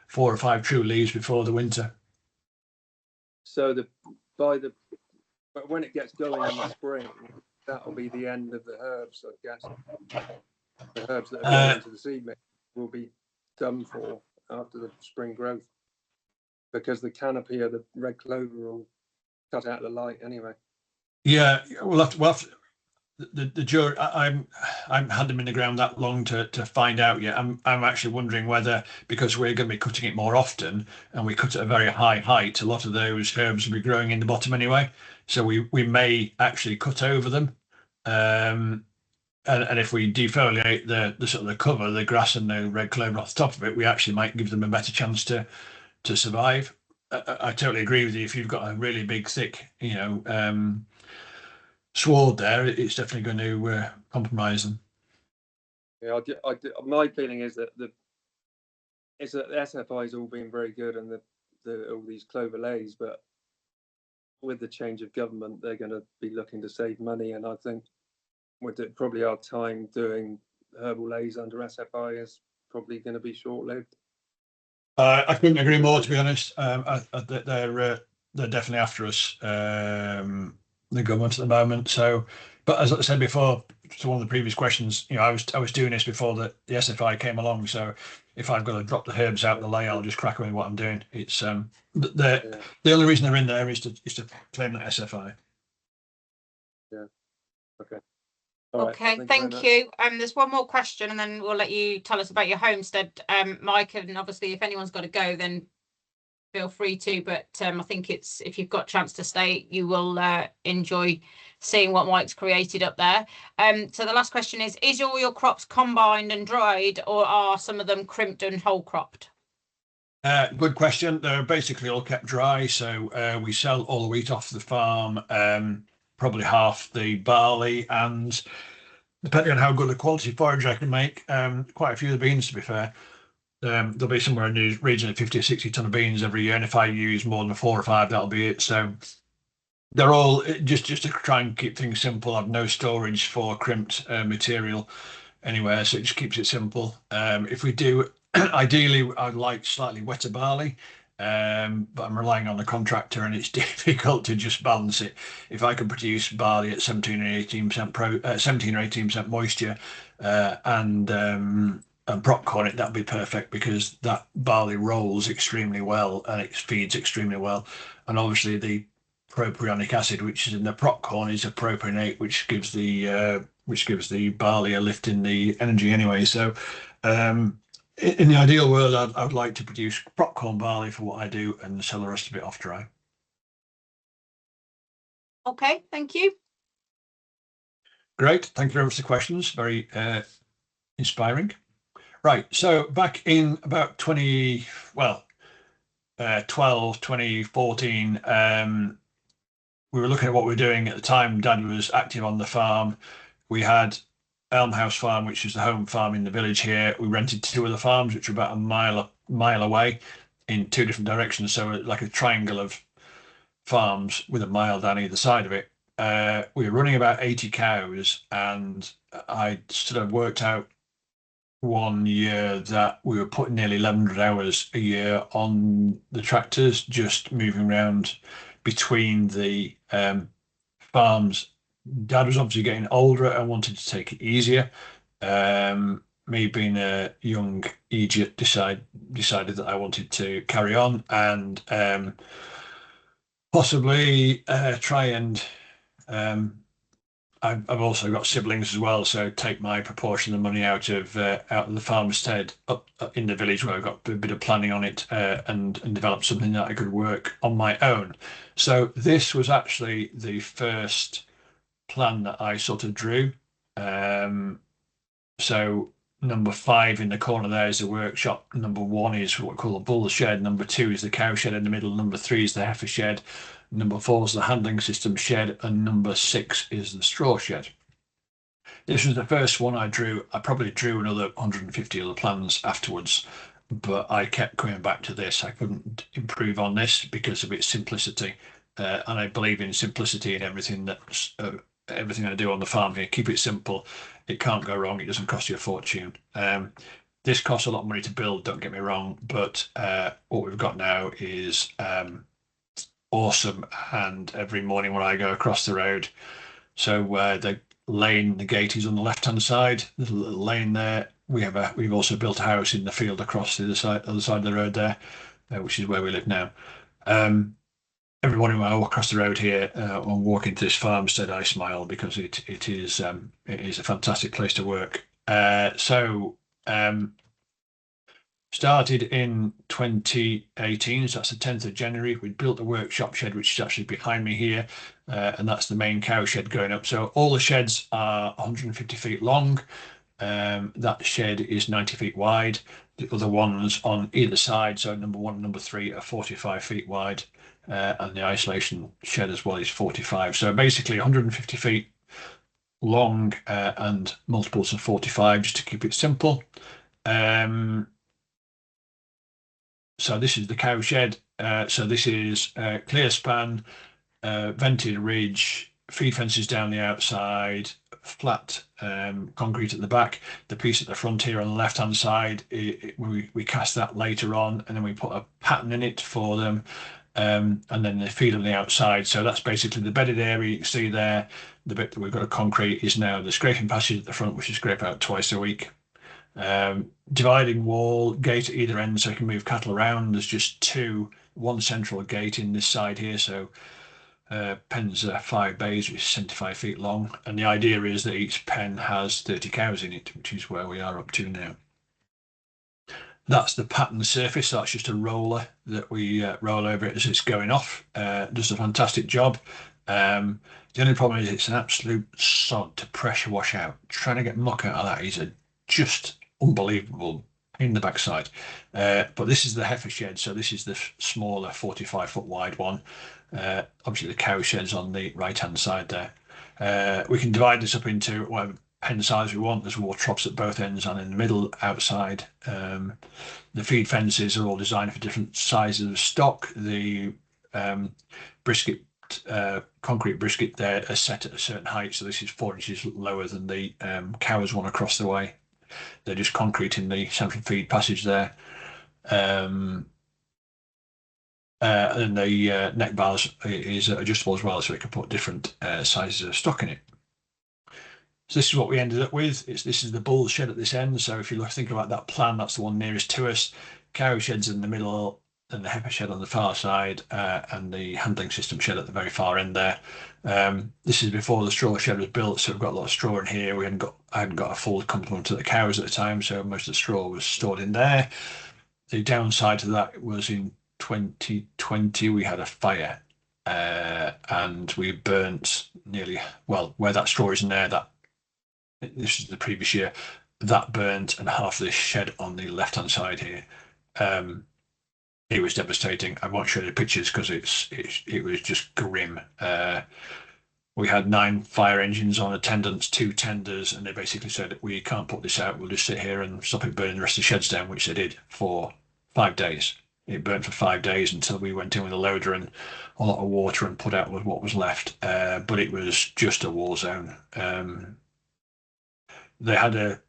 4 or 5 true leaves before the winter. So but when it gets going in the spring, that'll be the end of the herbs, I guess. The herbs that are going into the seed mix will be done for after the spring growth, because the canopy of the red clover will cut out the light anyway. Yeah, we'll have to the jury. I'm had them in the ground that long to find out yet. I'm actually wondering whether, because we're going to be cutting it more often and we cut at a very high height, a lot of those herbs will be growing in the bottom anyway. So we may actually cut over them. And if we defoliate the sort of the cover, the grass and the red clover off the top of it, we actually might give them a better chance to survive. I totally agree with you. If you've got a really big, thick, sward there, it's definitely going to compromise them. Yeah, my feeling is that the SFI has all been very good, and all these clover lays, but with the change of government, they're going to be looking to save money, and I think probably our time doing herbal lays under SFI is probably going to be short-lived. I couldn't agree more, to be honest. They're definitely after us, the government at the moment. So, but as I said before, to one of the previous questions, I was doing this before the SFI came along. So, if I've got to drop the herbs out of the lay, I'll just crack on with what I'm doing. It's the only reason they're in there is to claim that SFI. Yeah. Okay. Okay, thank you. There's one more question, and then we'll let you tell us about your homestead, Mike. And obviously, if anyone's got to go, then feel free to. But I think if you've got a chance to stay, you will enjoy seeing what Mike's created up there. So the last question is all your crops combined and dried, or are some of them crimped and whole cropped? Good question. They're basically all kept dry. So we sell all the wheat off the farm, probably half the barley, and depending on how good a quality forage I can make, quite a few of the beans, to be fair. There'll be somewhere in the region of 50 or 60 ton of beans every year, and if I use more than 4 or 5, that'll be it. So they're all just to try and keep things simple. I've no storage for crimped material anywhere, so it just keeps it simple. If we do, ideally, I'd like slightly wetter barley, but I'm relying on the contractor, and it's difficult to just balance it. If I can produce barley at 17 or 18% moisture, and prop corn it, that'd be perfect, because that barley rolls extremely well and it feeds extremely well. And obviously the propionic acid, which is in the prop corn, is a propionate, which gives the barley a lift in the energy anyway. So in the ideal world, I'd like to produce prop corn barley for what I do and sell the rest of it off dry. Okay, thank you. Great, thank you very much for the questions. Very inspiring. Right, so back in about 2014, we were looking at what we were doing at the time. Dad was active on the farm. We had Elm House Farm, which is the home farm in the village here. We rented 2 other farms, which were about a mile away in 2 different directions. So like a triangle of farms with a mile down either side of it. We were running about 80 cows, and I sort of worked out one year that we were putting nearly 1,100 hours a year on the tractors, just moving around between the farms. Dad was obviously getting older and wanted to take it easier. Me being a young idiot decided that I wanted to carry on and possibly try and I've also got siblings as well, so take my proportion of the money out of the farmstead up in the village, where I've got a bit of planning on it, and develop something that I could work on my own. So this was actually the first plan that I sort of drew. So number 5 in the corner there is the workshop. Number 1 is what we call the bull shed. Number 2 is the cow shed in the middle. Number 3 is the heifer shed. Number 4 is the handling system shed, and number 6 is the straw shed. This was the first one I drew. I probably drew another 150 other plans afterwards, but I kept coming back to this. I couldn't improve on this because of its simplicity, and I believe in simplicity in everything that's everything I do on the farm here. Keep it simple. It can't go wrong. It doesn't cost you a fortune. This costs a lot of money to build, don't get me wrong, but what we've got now is awesome. And every morning when I go across the road, so the lane, the gate is on the left hand side. There's a little lane there. We've also built a house in the field across the other side of the road there, which is where we live now. Every morning when I walk across the road here or walk into this farmstead, I smile, because it is a fantastic place to work. Started in 2018, so that's the 10th of January. We built the workshop shed, which is actually behind me here, and that's the main cow shed going up. So all the sheds are 150 feet long. That shed is 90 feet wide. The other ones on either side, so number 1 and number 3, are 45 feet wide, and the isolation shed as well is 45. So basically 150 feet long and multiples of 45, just to keep it simple. So this is the cow shed. So this is clear span, vented ridge, feed fences down the outside, flat concrete at the back. The piece at the front here on the left hand side, we cast that later on, and then we put a pattern in it for them, and then the feed on the outside. So that's basically the bedded area. You can see there, the bit that we've got a concrete is now the scraping passage at the front, which is scrape out twice a week. Dividing wall, gate at either end, so you can move cattle around. There's just one central gate in this side here, so pens are 5 bays, which is 75 feet long, and the idea is that each pen has 30 cows in it, which is where we are up to now. That's the pattern surface. So that's just a roller that we roll over it as it's going off. Does a fantastic job. The only problem is it's an absolute sod to pressure wash out. Trying to get muck out of that is just unbelievable in the backside. But this is the heifer shed, so this is the smaller 45 foot wide one. Obviously the cow shed's on the right hand side there. We can divide this up into, well, pen size we want. There's water troughs at both ends and in the middle outside. The feed fences are all designed for different sizes of stock. The brisket, concrete brisket there are set at a certain height, so this is 4 inches lower than the cows one across the way. They're just concrete in the central feed passage there. And the neck bars is adjustable as well, so it can put different sizes of stock in it. So this is what we ended up with. This is the bull shed at this end. So if you look, think about that plan, that's the one nearest to us. Cow sheds in the middle, and the heifer shed on the far side, and the handling system shed at the very far end there. This is before the straw shed was built, so we've got a lot of straw in here. I hadn't got a full complement of the cows at the time, so most of the straw was stored in there. The downside to that was in 2020 we had a fire, and we burnt nearly, well, where that straw is in there, this is the previous year, that burnt, and half of this shed on the left hand side here. It was devastating. I won't show you the pictures because it was just grim. We had 9 fire engines on attendance, 2 tenders, and they basically said, we can't put this out, we'll just sit here and stop it burning the rest of the sheds down, which they did for 5 days. It burnt for 5 days until we went in with a loader and a lot of water and put out what was left. But it was just a war zone. They had a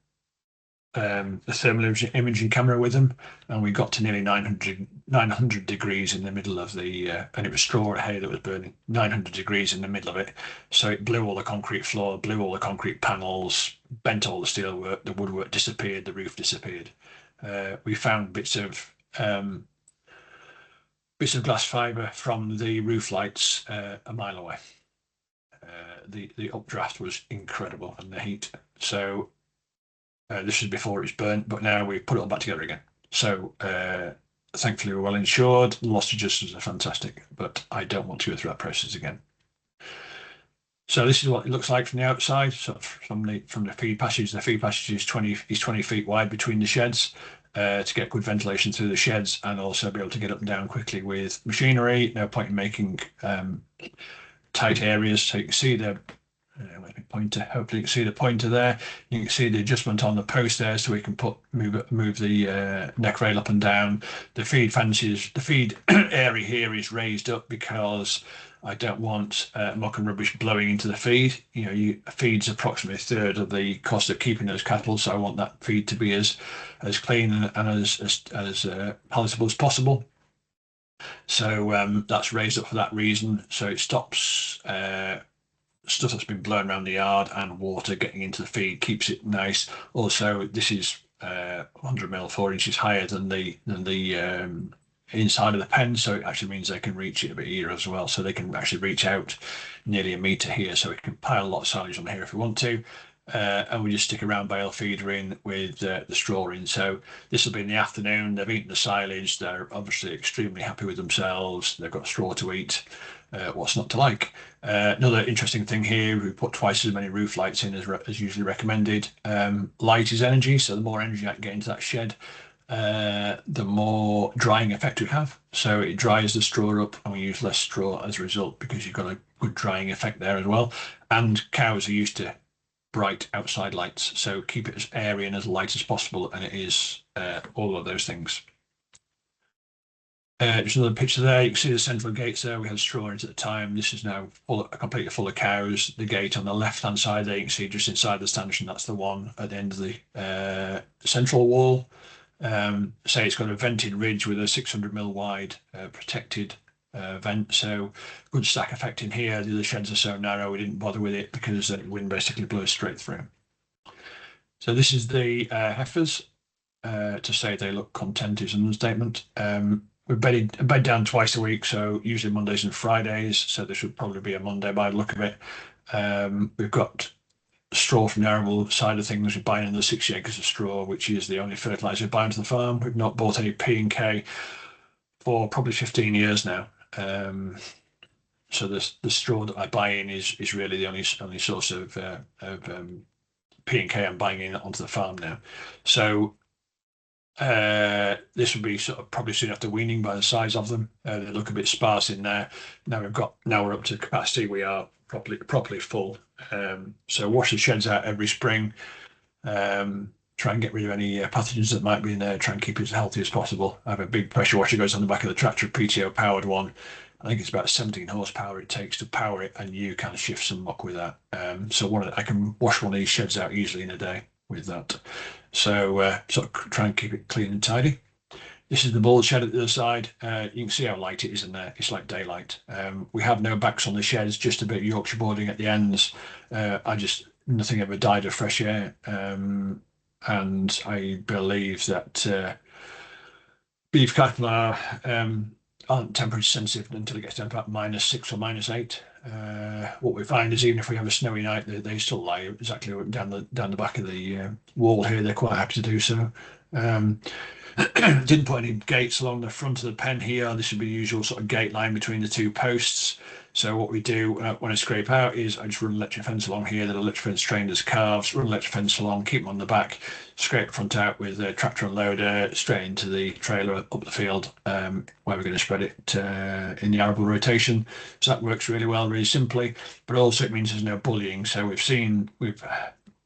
thermal imaging camera with them, and we got to nearly 900 degrees in the middle of the, and it was straw and hay that was burning, 900 degrees in the middle of it. So it blew all the concrete floor, blew all the concrete panels, bent all the steelwork, the woodwork disappeared, the roof disappeared. We found bits of glass fibre from the roof lights a mile away. The updraft was incredible, and the heat. So this was before it was burnt, but now we put it all back together again. So thankfully we're well insured. Loss adjusters are fantastic, but I don't want to go through that process again. So this is what it looks like from the outside. So from the feed passage, the feed passage is 20 feet wide between the sheds to get good ventilation through the sheds, and also be able to get up and down quickly with machinery. No point in making tight areas. So you can see the pointer. Hopefully you can see the pointer there. You can see the adjustment on the post there, so we can move the neck rail up and down. The feed fences, the feed area here is raised up because I don't want muck and rubbish blowing into the feed. Feed's approximately a third of the cost of keeping those cattle, so I want that feed to be as clean and as palatable as possible. So that's raised up for that reason. So it stops stuff that's been blown around the yard and water getting into the feed, keeps it nice. Also, this is 100 mil, 4 inches higher than the inside of the pen, so it actually means they can reach it a bit here as well. So they can actually reach out nearly a metre here, so we can pile a lot of silage on here if we want to. And we just stick a round bale feeder in with the straw in. So this will be in the afternoon. They've eaten the silage. They're obviously extremely happy with themselves. They've got straw to eat. What's not to like? Another interesting thing here, we put twice as many roof lights in as usually recommended. Light is energy, so the more energy I can get into that shed, the more drying effect we have. So it dries the straw up, and we use less straw as a result, because you've got a good drying effect there as well. And cows are used to bright outside lights, so keep it as airy and as light as possible, and it is all of those things. Just another picture there. You can see the central gates there. We had straw in it at the time. This is now completely full of cows. The gate on the left-hand side there, you can see just inside the stanchion, that's the one at the end of the central wall. Say it's got a vented ridge with a 600 mil wide protected vent, so good stack effect in here. The other sheds are so narrow we didn't bother with it because the wind basically blows straight through. So this is the heifers. To say they look content is an understatement. We bed down twice a week, so usually Mondays and Fridays, so this would probably be a Monday by the look of it. We've got straw from the arable side of things. We're buying the 60 acres of straw, which is the only fertilizer we're buying to the farm. We've not bought any P&K for probably 15 years now. So the straw that I buy in is really the only source of P&K I'm buying in onto the farm now. So this would be sort of probably soon after weaning by the size of them. They look a bit sparse in there. Now we're up to capacity. We are properly full. So wash the sheds out every spring. Try and get rid of any pathogens that might be in there. Try and keep it as healthy as possible. I have a big pressure washer goes on the back of the tractor, a PTO powered one. I think it's about 17 horsepower it takes to power it, and you can shift some muck with that. So I can wash one of these sheds out easily in a day with that. So sort of try and keep it clean and tidy. This is the bull shed at the other side. You can see how light it is in there. It's like daylight. We have no backs on the sheds, just a bit of Yorkshire boarding at the ends. Nothing ever died of fresh air. And I believe that beef cattle aren't temperature sensitive until it gets down to about -6 or -8. What we find is even if we have a snowy night, they still lie exactly down the back of the wall here. They're quite happy to do so. Didn't put any gates along the front of the pen here. This would be the usual sort of gate line between the two posts. So what we do when I scrape out is I just run an electric fence along here. That electric fence trained as calves, run an electric fence along, keep them on the back, scrape the front out with a tractor and loader straight into the trailer up the field where we're going to spread it in the arable rotation. So that works really well, really simply, but also it means there's no bullying. So we've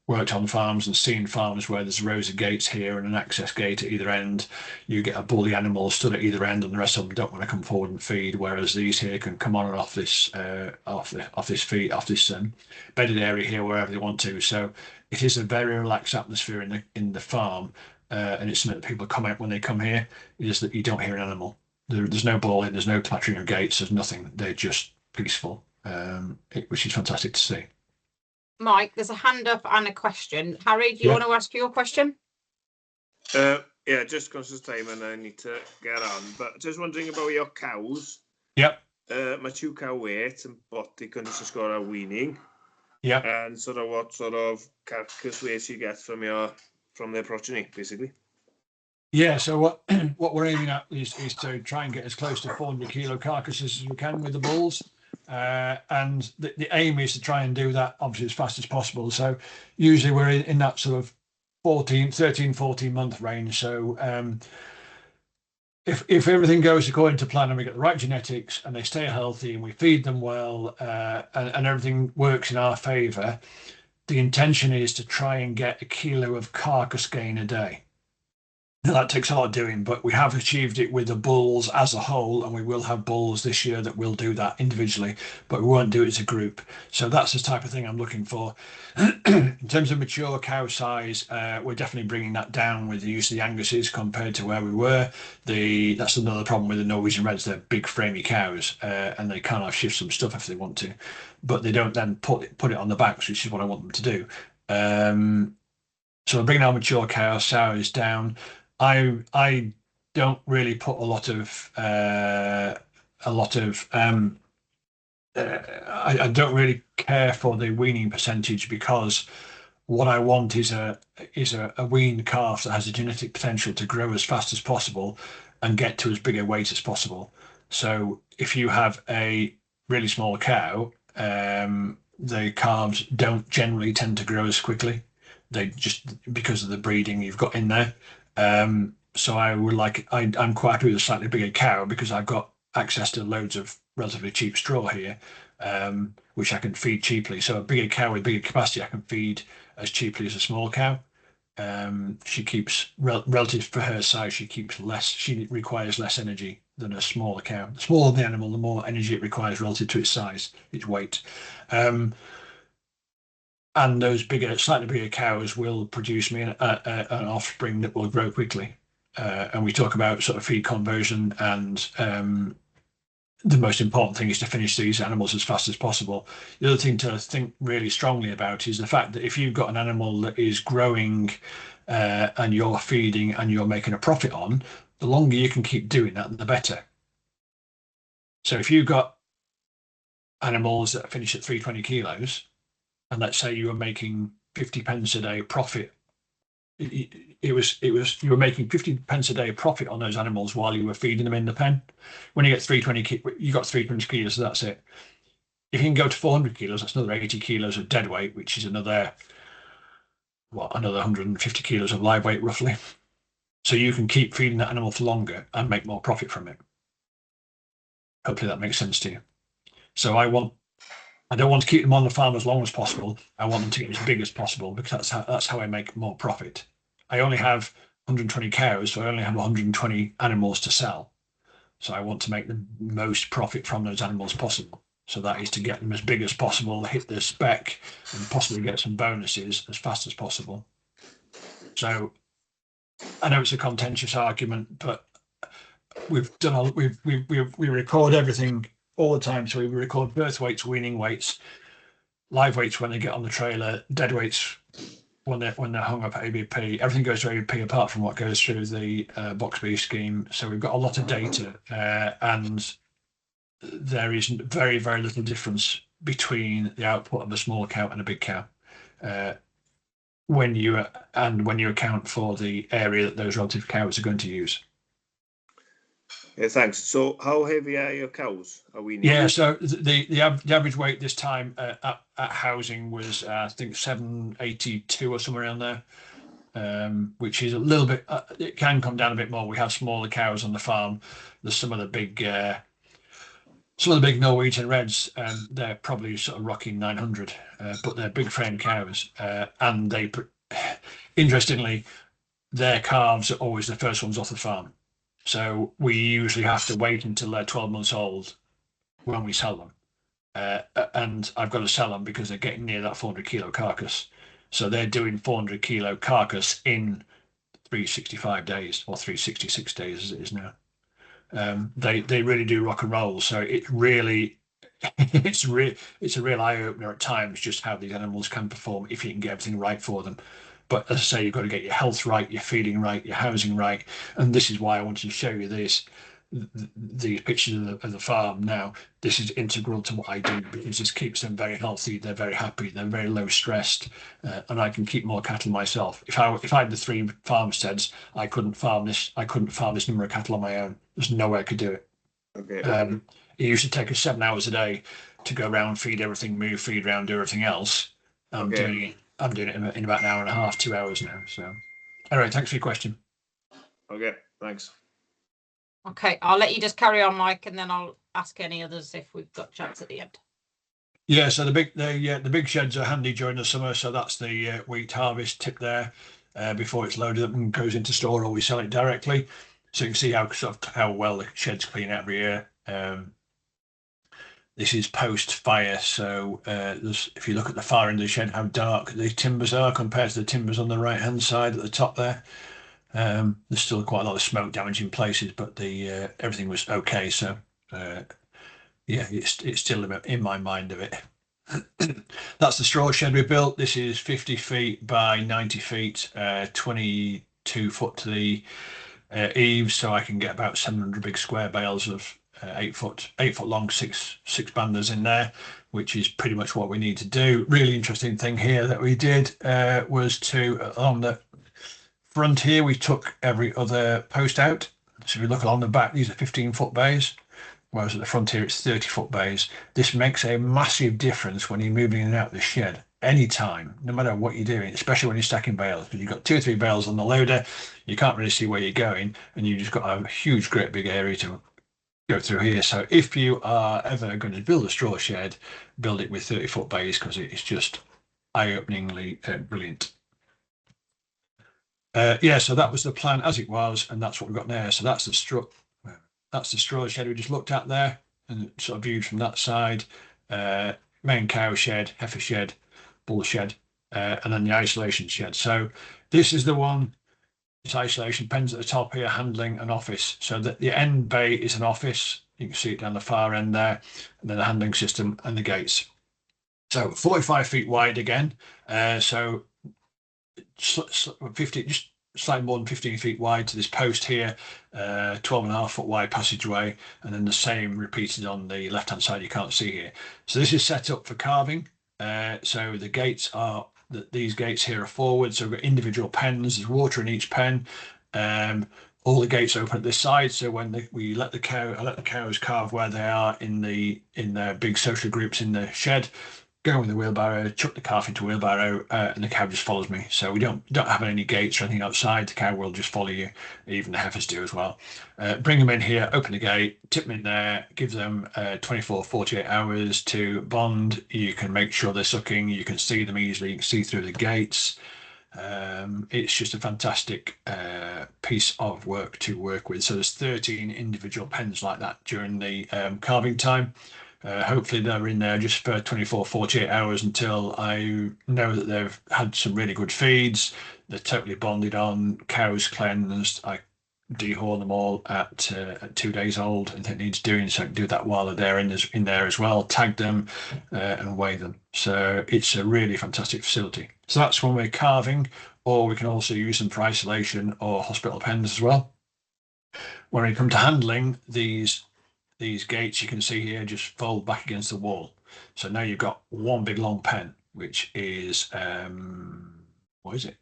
worked on farms and seen farms where there's rows of gates here and an access gate at either end. You get a bully animal stood at either end, and the rest of them don't want to come forward and feed. Whereas these here can come on and off this bedded area here wherever they want to. So it is a very relaxed atmosphere in the farm, and it's something that people comment when they come here. Is that you don't hear an animal. There's no bawling, there's no clattering of gates, there's nothing. They're just peaceful, which is fantastic to see. Mike, there's a hand up and a question. Harry, do you want to ask your question? Yeah, just conscious time and I need to get on. But just wondering about your cows. Yep. My 2 cow weight and what they can just go out weaning. Yep. And sort of what sort of carcass weight you get from their progeny, basically. Yeah, so what we're aiming at is to try and get as close to 400 kilo carcasses as we can with the bulls. And the aim is to try and do that obviously as fast as possible. So usually we're in that sort of 13-14 month range. So if everything goes according to plan and we get the right genetics and they stay healthy and we feed them well and everything works in our favour, the intention is to try and get 1 kilo of carcass gain a day. Now, that takes a lot of doing, but we have achieved it with the bulls as a whole, and we will have bulls this year that will do that individually, but we won't do it as a group. So that's the type of thing I'm looking for. In terms of mature cow size, we're definitely bringing that down with the use of the Anguses compared to where we were. That's another problem with the Norwegian Reds. They're big framey cows, and they kind of shift some stuff if they want to, but they don't then put it on the backs, which is what I want them to do. So we're bringing our mature cow sows down. I don't really put I don't really care for the weaning percentage, because what I want is a weaned calf that has a genetic potential to grow as fast as possible and get to as big a weight as possible. So if you have a really small cow, the calves don't generally tend to grow as quickly. They just, because of the breeding you've got in there. So I'm quite happy with a slightly bigger cow because I've got access to loads of relatively cheap straw here, which I can feed cheaply. So a bigger cow with bigger capacity, I can feed as cheaply as a small cow. She keeps, relative for her size, she requires less energy than a smaller cow. The smaller the animal, the more energy it requires relative to its size, its weight. And those slightly bigger cows will produce me an offspring that will grow quickly. And we talk about sort of feed conversion, and the most important thing is to finish these animals as fast as possible. The other thing to think really strongly about is the fact that if you've got an animal that is growing and you're feeding and you're making a profit on, the longer you can keep doing that, the better. So if you've got animals that finish at 320 kilos, and let's say you were making 50 pence a day profit, you were making 50 pence a day profit on those animals while you were feeding them in the pen. When you get 320, you got 320 kilos, so that's it. If you can go to 400 kilos, that's another 80 kilos of dead weight, which is another 150 kilos of live weight roughly. So you can keep feeding that animal for longer and make more profit from it. Hopefully that makes sense to you. So I want I don't want to keep them on the farm as long as possible. I want them to get as big as possible because that's how I make more profit. I only have 120 cows, so I only have 120 animals to sell. So I want to make the most profit from those animals possible. So that is to get them as big as possible, hit the spec, and possibly get some bonuses as fast as possible. So I know it's a contentious argument, but we've done we record everything all the time. So we record birth weights, weaning weights, live weights when they get on the trailer, dead weights when they're hung up at ABP. Everything goes to ABP apart from what goes through the box B scheme. So we've got a lot of data, and there is very, very little difference between the output of a small cow and a big cow when you account for the area that those relative cows are going to use. Yeah, thanks. So how heavy are your cows? Are we? Yeah, so the average weight this time at housing was I think 782 or somewhere around there, which is a little bit. It can come down a bit more. We have smaller cows on the farm. There's some of the big Norwegian Reds, they're probably sort of rocking 900, but they're big frame cows, and they, interestingly, their calves are always the first ones off the farm. So we usually have to wait until they're 12 months old when we sell them, and I've got to sell them because they're getting near that 400 kilo carcass. So they're doing 400 kilo carcass in 365 days or 366 days as it is now. They really do rock and roll. So it really, it's a real eye opener at times just how these animals can perform if you can get everything right for them. But as I say, you've got to get your health right, your feeding right, your housing right, and this is why I wanted to show you these pictures of the farm. Now, this is integral to what I do because this keeps them very healthy. They're very happy. They're very low stressed, and I can keep more cattle myself. If I had the 3 farmsteads, I couldn't farm this. I couldn't farm this number of cattle on my own. There's no way I could do it. Okay. It used to take us 7 hours a day to go around, feed everything, move, feed around, do everything else. I'm doing it in about an hour and a half, 2 hours now. So, all right, thanks for your question. Okay, thanks. Okay, I'll let you just carry on, Mike, and then I'll ask any others if we've got chats at the end. Yeah, so the big sheds are handy during the summer. So that's the wheat harvest tip there before it's loaded up and goes into store, or we sell it directly. So you can see how well the sheds clean every year. This is post fire, so if you look at the far end of the shed, how dark the timbers are compared to the timbers on the right hand side at the top there. There's still quite a lot of smoke damage in places, but the everything was okay. So yeah, it's still in my mind of it. That's the straw shed we built. This is 50 feet by 90 feet, 22 foot to the eaves, so I can get about 700 big square bales of 8 foot long, six banders in there, which is pretty much what we need to do. Really interesting thing here that we did was on the front here, we took every other post out. So if you look along the back, these are 15-foot bays, whereas at the front here it's 30-foot bays. This makes a massive difference when you're moving in and out of the shed anytime, no matter what you're doing, especially when you're stacking bales, because you've got 2 or 3 bales on the loader, you can't really see where you're going, and you've just got a huge, great big area to go through here. So if you are ever going to build a straw shed, build it with 30-foot bays, because it's just eye-openingly brilliant. Yeah, so that was the plan as it was, and that's what we've got there. So that's the straw shed we just looked at there, and sort of viewed from that side. Main cow shed, heifer shed, bull shed, and then the isolation shed. So this is the one. It's isolation, pens at the top here, handling an office. So that the end bay is an office. You can see it down the far end there, and then the handling system and the gates. So 45 feet wide again. So 50, just slightly more than 15 feet wide to this post here, 12.5 foot wide passageway, and then the same repeated on the left hand side you can't see here. So this is set up for calving. So the gates are, these gates here are forward, so we've got individual pens, there's water in each pen. All the gates open at this side, so when we let the cows calve where they are in their big social groups in the shed, go with the wheelbarrow, chuck the calf into wheelbarrow, and the cow just follows me. So we don't have any gates or anything outside. The cow will just follow you. Even the heifers do as well. Bring them in here, open the gate, tip them in there, give them 24, 48 hours to bond. You can make sure they're sucking. You can see them easily. You can see through the gates. It's just a fantastic piece of work to work with. So there's 13 individual pens like that during the calving time. Hopefully they're in there just for 24, 48 hours until I know that they've had some really good feeds. They're totally bonded on, cows cleansed. I dehorn them all at 2 days old, and it needs doing, so I can do that while they're in there as well, tag them and weigh them. So it's a really fantastic facility. So that's when we're calving, or we can also use them for isolation or hospital pens as well. When we come to handling these gates, you can see here, just fold back against the wall. So now you've got one big long pen, which is what is it?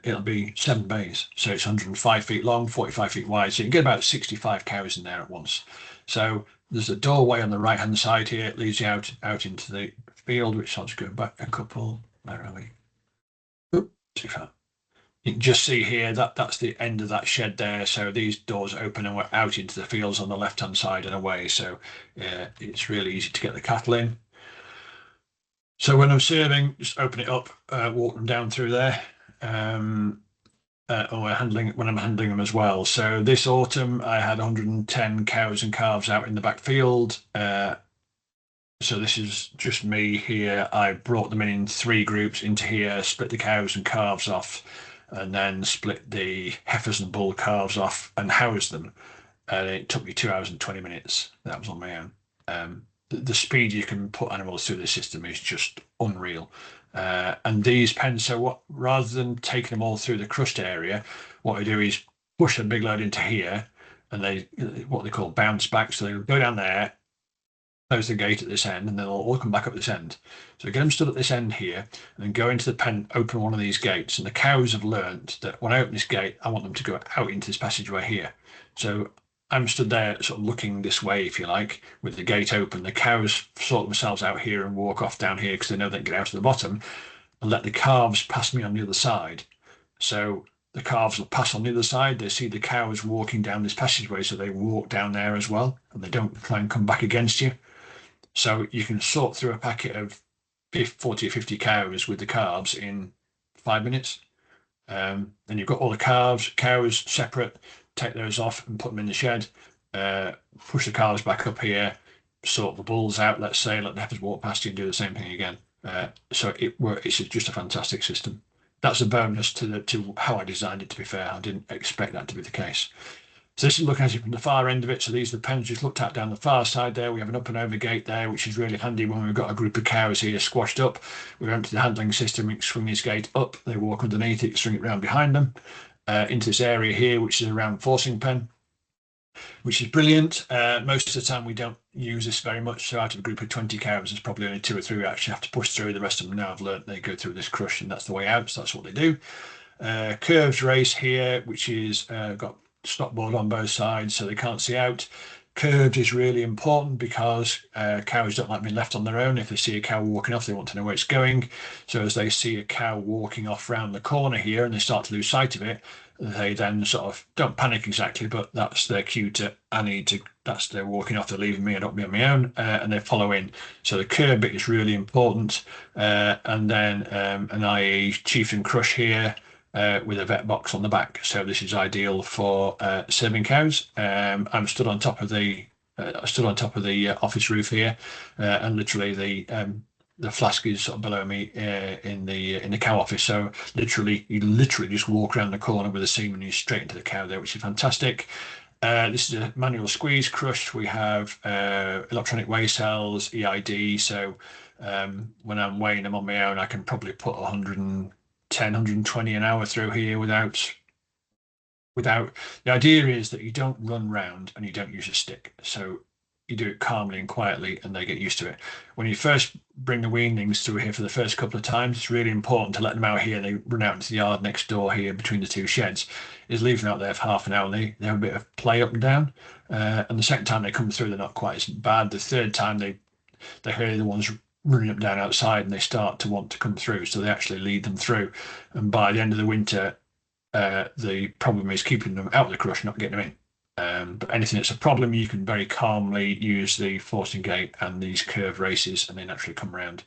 It'll be 7 bays. So it's 105 feet long, 45 feet wide. So you can get about 65 cows in there at once. So there's a doorway on the right hand side here. It leads you out into the field, which I'll just go back a couple. Where are we? Oop, too far. You can just see here that that's the end of that shed there. So these doors open and we're out into the fields on the left hand side and away. So it's really easy to get the cattle in. So when I'm serving, just open it up, walk them down through there. Or when I'm handling them as well. So this autumn I had 110 cows and calves out in the back field. So this is just me here. I brought them in 3 groups into here, split the cows and calves off, and then split the heifers and bull calves off and housed them. And it took me 2 hours and 20 minutes. That was on my own. The speed you can put animals through the system is just unreal. And these pens, so what, rather than taking them all through the crushed area, what I do is push a big load into here, and they, what they call bounce back. So they'll go down there, close the gate at this end, and then they'll all come back up this end. So get them stood at this end here, and then go into the pen, open one of these gates. And the cows have learnt that when I open this gate, I want them to go out into this passageway here. So I'm stood there sort of looking this way, if you like, with the gate open. The cows sort themselves out here and walk off down here because they know they can get out to the bottom, and let the calves pass me on the other side. So the calves will pass on the other side. They see the cows walking down this passageway, so they walk down there as well, and they don't try and come back against you. So you can sort through a packet of 40 or 50 cows with the calves in 5 minutes. Then you've got all the cows separate. Take those off and put them in the shed, push the calves back up here, sort the bulls out, let's say, let the heifers walk past you and do the same thing again. So it's just a fantastic system. That's a bonus to how I designed it, to be fair. I didn't expect that to be the case. So this is looking at it from the far end of it. So these are the pens just looked at down the far side there. We have an up and over gate there, which is really handy when we've got a group of cows here squashed up. We empty the handling system, we swing this gate up, they walk underneath it, swing it round behind them. Into this area here, which is a round forcing pen, which is brilliant. Most of the time we don't use this very much. So out of a group of 20 cows, there's probably only 2 or 3 we actually have to push through. The rest of them now have learnt they go through this crush, and that's the way out. So that's what they do. Curves race here, which is got stop board on both sides, so they can't see out. Curved is really important because cows don't like being left on their own. If they see a cow walking off, they want to know where it's going. So as they see a cow walking off round the corner here and they start to lose sight of it, they then sort of don't panic exactly, but that's their cue to, that's they're walking off, they're leaving me, I don't be on my own, and they follow in. So the curve bit is really important. And then an IE chieftain crush here, with a vet box on the back. So this is ideal for serving cows. I'm stood on top of the office roof here, and literally the flask is sort of below me in the cow office. So you literally just walk around the corner with a seam and you're straight into the cow there, which is fantastic. This is a manual squeeze crush. We have electronic weigh cells, EID. So when I'm weighing them on my own, I can probably put 110, 120 an hour through here without. The idea is that you don't run round and you don't use a stick. So you do it calmly and quietly and they get used to it. When you first bring the weanlings through here for the first couple of times, it's really important to let them out here. They run out into the yard next door here between the 2 sheds. Is leave them out there for half an hour and they have a bit of play up and down. And the second time they come through, they're not quite as bad. The third time they hear the ones running up down outside and they start to want to come through. So they actually lead them through. And by the end of the winter, the problem is keeping them out of the crush, not getting them in. But anything that's a problem, you can very calmly use the forcing gate and these curve races, and they naturally come around.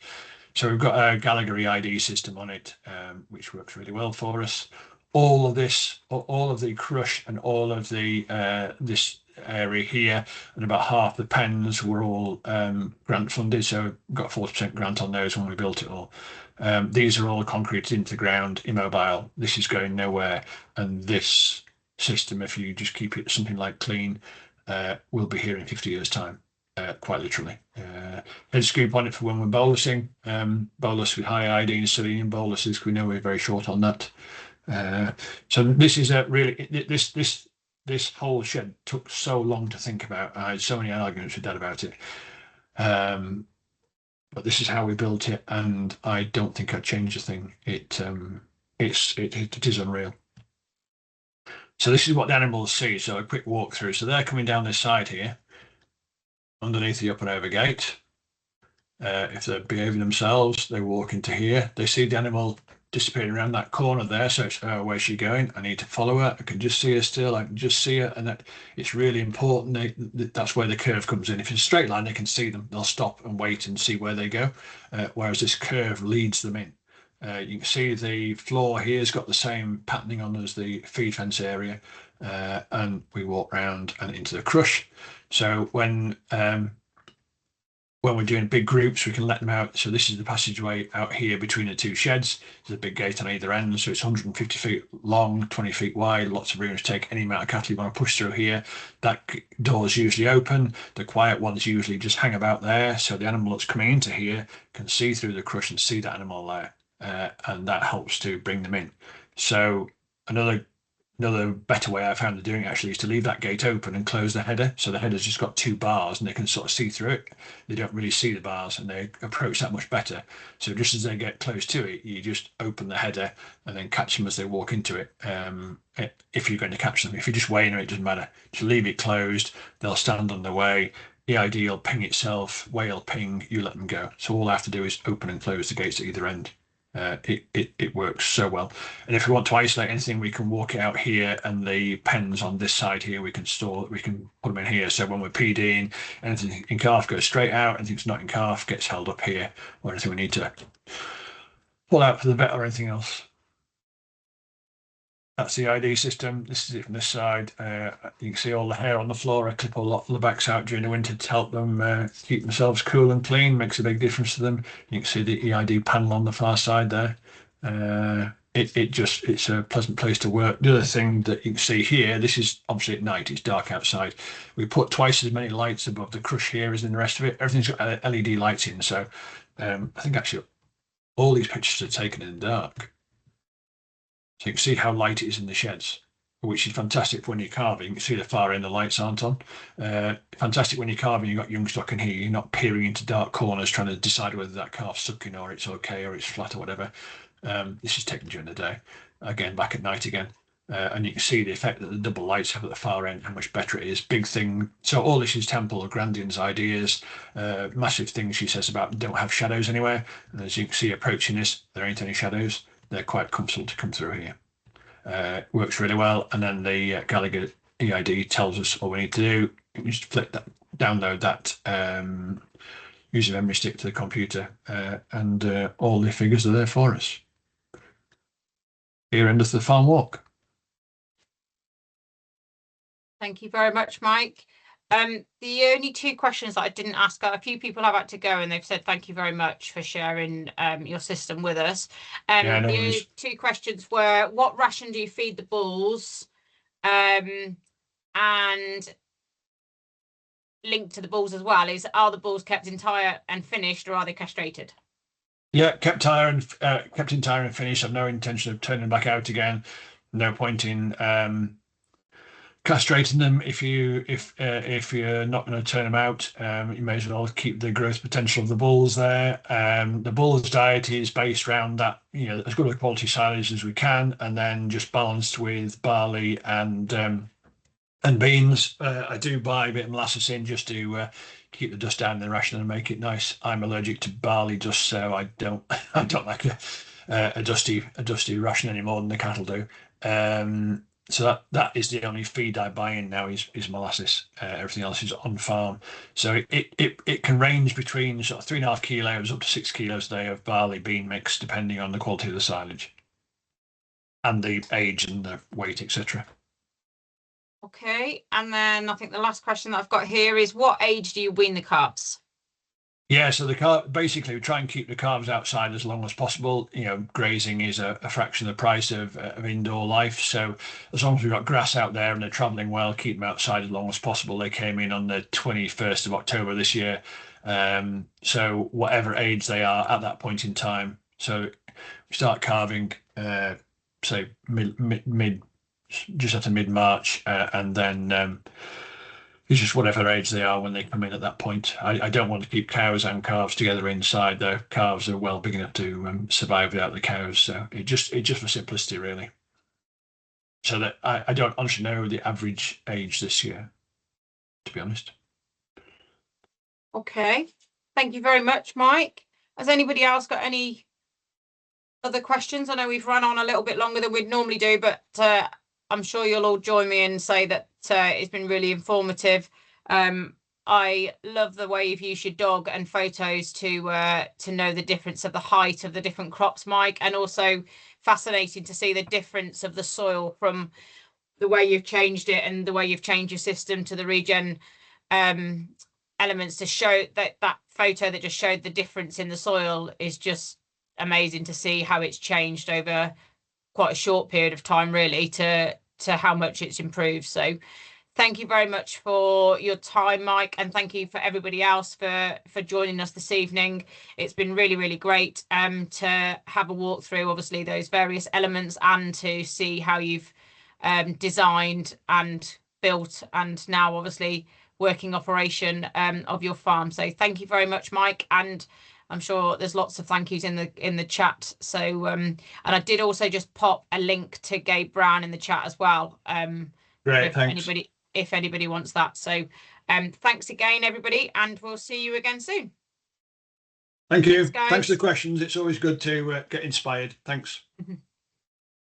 So we've got a Gallagher EID system on it, which works really well for us. All of this, all of the crush and all of the this area here, and about half the pens were all grant funded. So we got 40% grant on those when we built it all. These are all concreted into the ground, immobile. This is going nowhere, and this system, if you just keep it something like clean, will be here in 50 years' time, quite literally. Head scoop on it for when we're bolusing. Bolus with high iodine selenium boluses, we know we're very short on that. So this is a really, this whole shed took so long to think about. I had so many arguments with Dad about it. But this is how we built it, and I don't think I'd change a thing. It is unreal. So this is what the animals see. So a quick walk through. So they're coming down this side here, underneath the up and over gate. If they're behaving themselves, they walk into here. They see the animal disappearing around that corner there. So it's, oh, where's she going? I need to follow her. I can just see her still. I can just see her. And that it's really important. That's where the curve comes in. If it's a straight line, they can see them. They'll stop and wait and see where they go. Whereas this curve leads them in. You can see the floor here has got the same patterning on as the feed fence area, and we walk around and into the crush. So when we're doing big groups, we can let them out. So this is the passageway out here between the two sheds. There's a big gate on either end, so it's 150 feet long, 20 feet wide, lots of room to take any amount of cattle you want to push through here. That door is usually open. The quiet ones usually just hang about there, so the animal that's coming into here can see through the crush and see that animal there. And that helps to bring them in. So another better way I found of doing it actually is to leave that gate open and close the header. So the header's just got two bars and they can sort of see through it. They don't really see the bars and they approach that much better. So just as they get close to it, you just open the header and then catch them as they walk into it. If you're going to catch them, if you're just weighing them, it doesn't matter. Just leave it closed. They'll stand on their way. EID will ping itself, weigh will ping, you let them go. So all I have to do is open and close the gates at either end. It works so well. And if we want to isolate anything, we can walk it out here, and the pens on this side here we can put them in here. So when we're PDing, anything in calf goes straight out, anything that's not in calf gets held up here, or anything we need to pull out for the vet or anything else. That's the ID system. This is it from this side. You can see all the hair on the floor. I clip a lot of the backs out during the winter to help them keep themselves cool and clean. Makes a big difference to them. You can see the EID panel on the far side there. It's a pleasant place to work. The other thing that you can see here, this is obviously at night. It's dark outside. We put twice as many lights above the crush here as in the rest of it. Everything's got LED lights in. So I think actually all these pictures are taken in the dark. So you can see how light it is in the sheds, which is fantastic for when you're carving. You can see the far end, the lights aren't on. Fantastic when you're carving, you've got young stock in here. You're not peering into dark corners trying to decide whether that calf's sucking or it's okay or it's flat or whatever. This is taken during the day. Again, back at night again. And you can see the effect that the double lights have at the far end, how much better it is. Big thing. So all this is Temple of Grandin's ideas. Massive thing she says about don't have shadows anywhere. And as you can see approaching this, there ain't any shadows. They're quite comfortable to come through here. Works really well. And then the Gallagher EID tells us all we need to do. You just flick that, download that use a memory stick to the computer, and all the figures are there for us. Here endeth the farm walk. Thank you very much, Mike. The only two questions that I didn't ask, a few people have had to go and they've said thank you very much for sharing your system with us. The two questions were, what ration do you feed the bulls? And linked to the bulls as well is, are the bulls kept entire and finished, or are they castrated? Yeah, kept entire and finished. I've no intention of turning them back out again. No point in castrating them if you're not going to turn them out. You may as well keep the growth potential of the bulls there. The bulls diet is based around that, as good a quality silage as we can, and then just balanced with barley and And beans, I do buy a bit of molasses in just to keep the dust down in the ration and make it nice. I'm allergic to barley dust, so I don't I don't like a dusty ration any more than the cattle do. So that is the only feed I buy in now is molasses. Everything else is on farm. So it can range between sort of 3.5 kilos up to 6 kilos a day of barley bean mix, depending on the quality of the silage and the age and the weight, etc. Okay, and then I think the last question that I've got here is, what age do you wean the calves? Yeah, so the basically we try and keep the calves outside as long as possible. You know, grazing is a fraction of the price of indoor life. So as long as we've got grass out there and they're travelling well, keep them outside as long as possible. They came in on the 21st of October this year. So whatever age they are at that point in time. So we start calving, say mid just after mid-March, and then it's just whatever age they are when they come in at that point. I don't want to keep cows and calves together inside. The calves are well big enough to survive without the cows, so it just for simplicity, really. So that I don't honestly know the average age this year, to be honest. Okay, thank you very much, Mike. Has anybody else got any other questions? I know we've run on a little bit longer than we'd normally do, but I'm sure you'll all join me and say that it's been really informative. I love the way you've used your dog and photos to know the difference of the height of the different crops, Mike, and also fascinating to see the difference of the soil from the way you've changed it and the way you've changed your system to the regen elements, to show that photo that just showed the difference in the soil is just amazing to see how it's changed over quite a short period of time, really, to how much it's improved. So thank you very much for your time, Mike, and thank you for everybody else for joining us this evening. It's been really, really great to have a walk through, obviously, those various elements and to see how you've designed and built and now obviously working operation of your farm. So thank you very much, Mike, and I'm sure there's lots of thank yous in the chat. So and I did also just pop a link to Gabe Brown in the chat as well. Great, thanks. If anybody wants that. So thanks again, everybody, and we'll see you again soon. Thank you. Thanks for the questions. It's always good to get inspired. Thanks.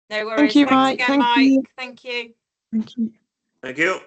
No worries. Thank you, Thanks Mike. again, Thank Mike. you. Thank you. Thank you. Thank you.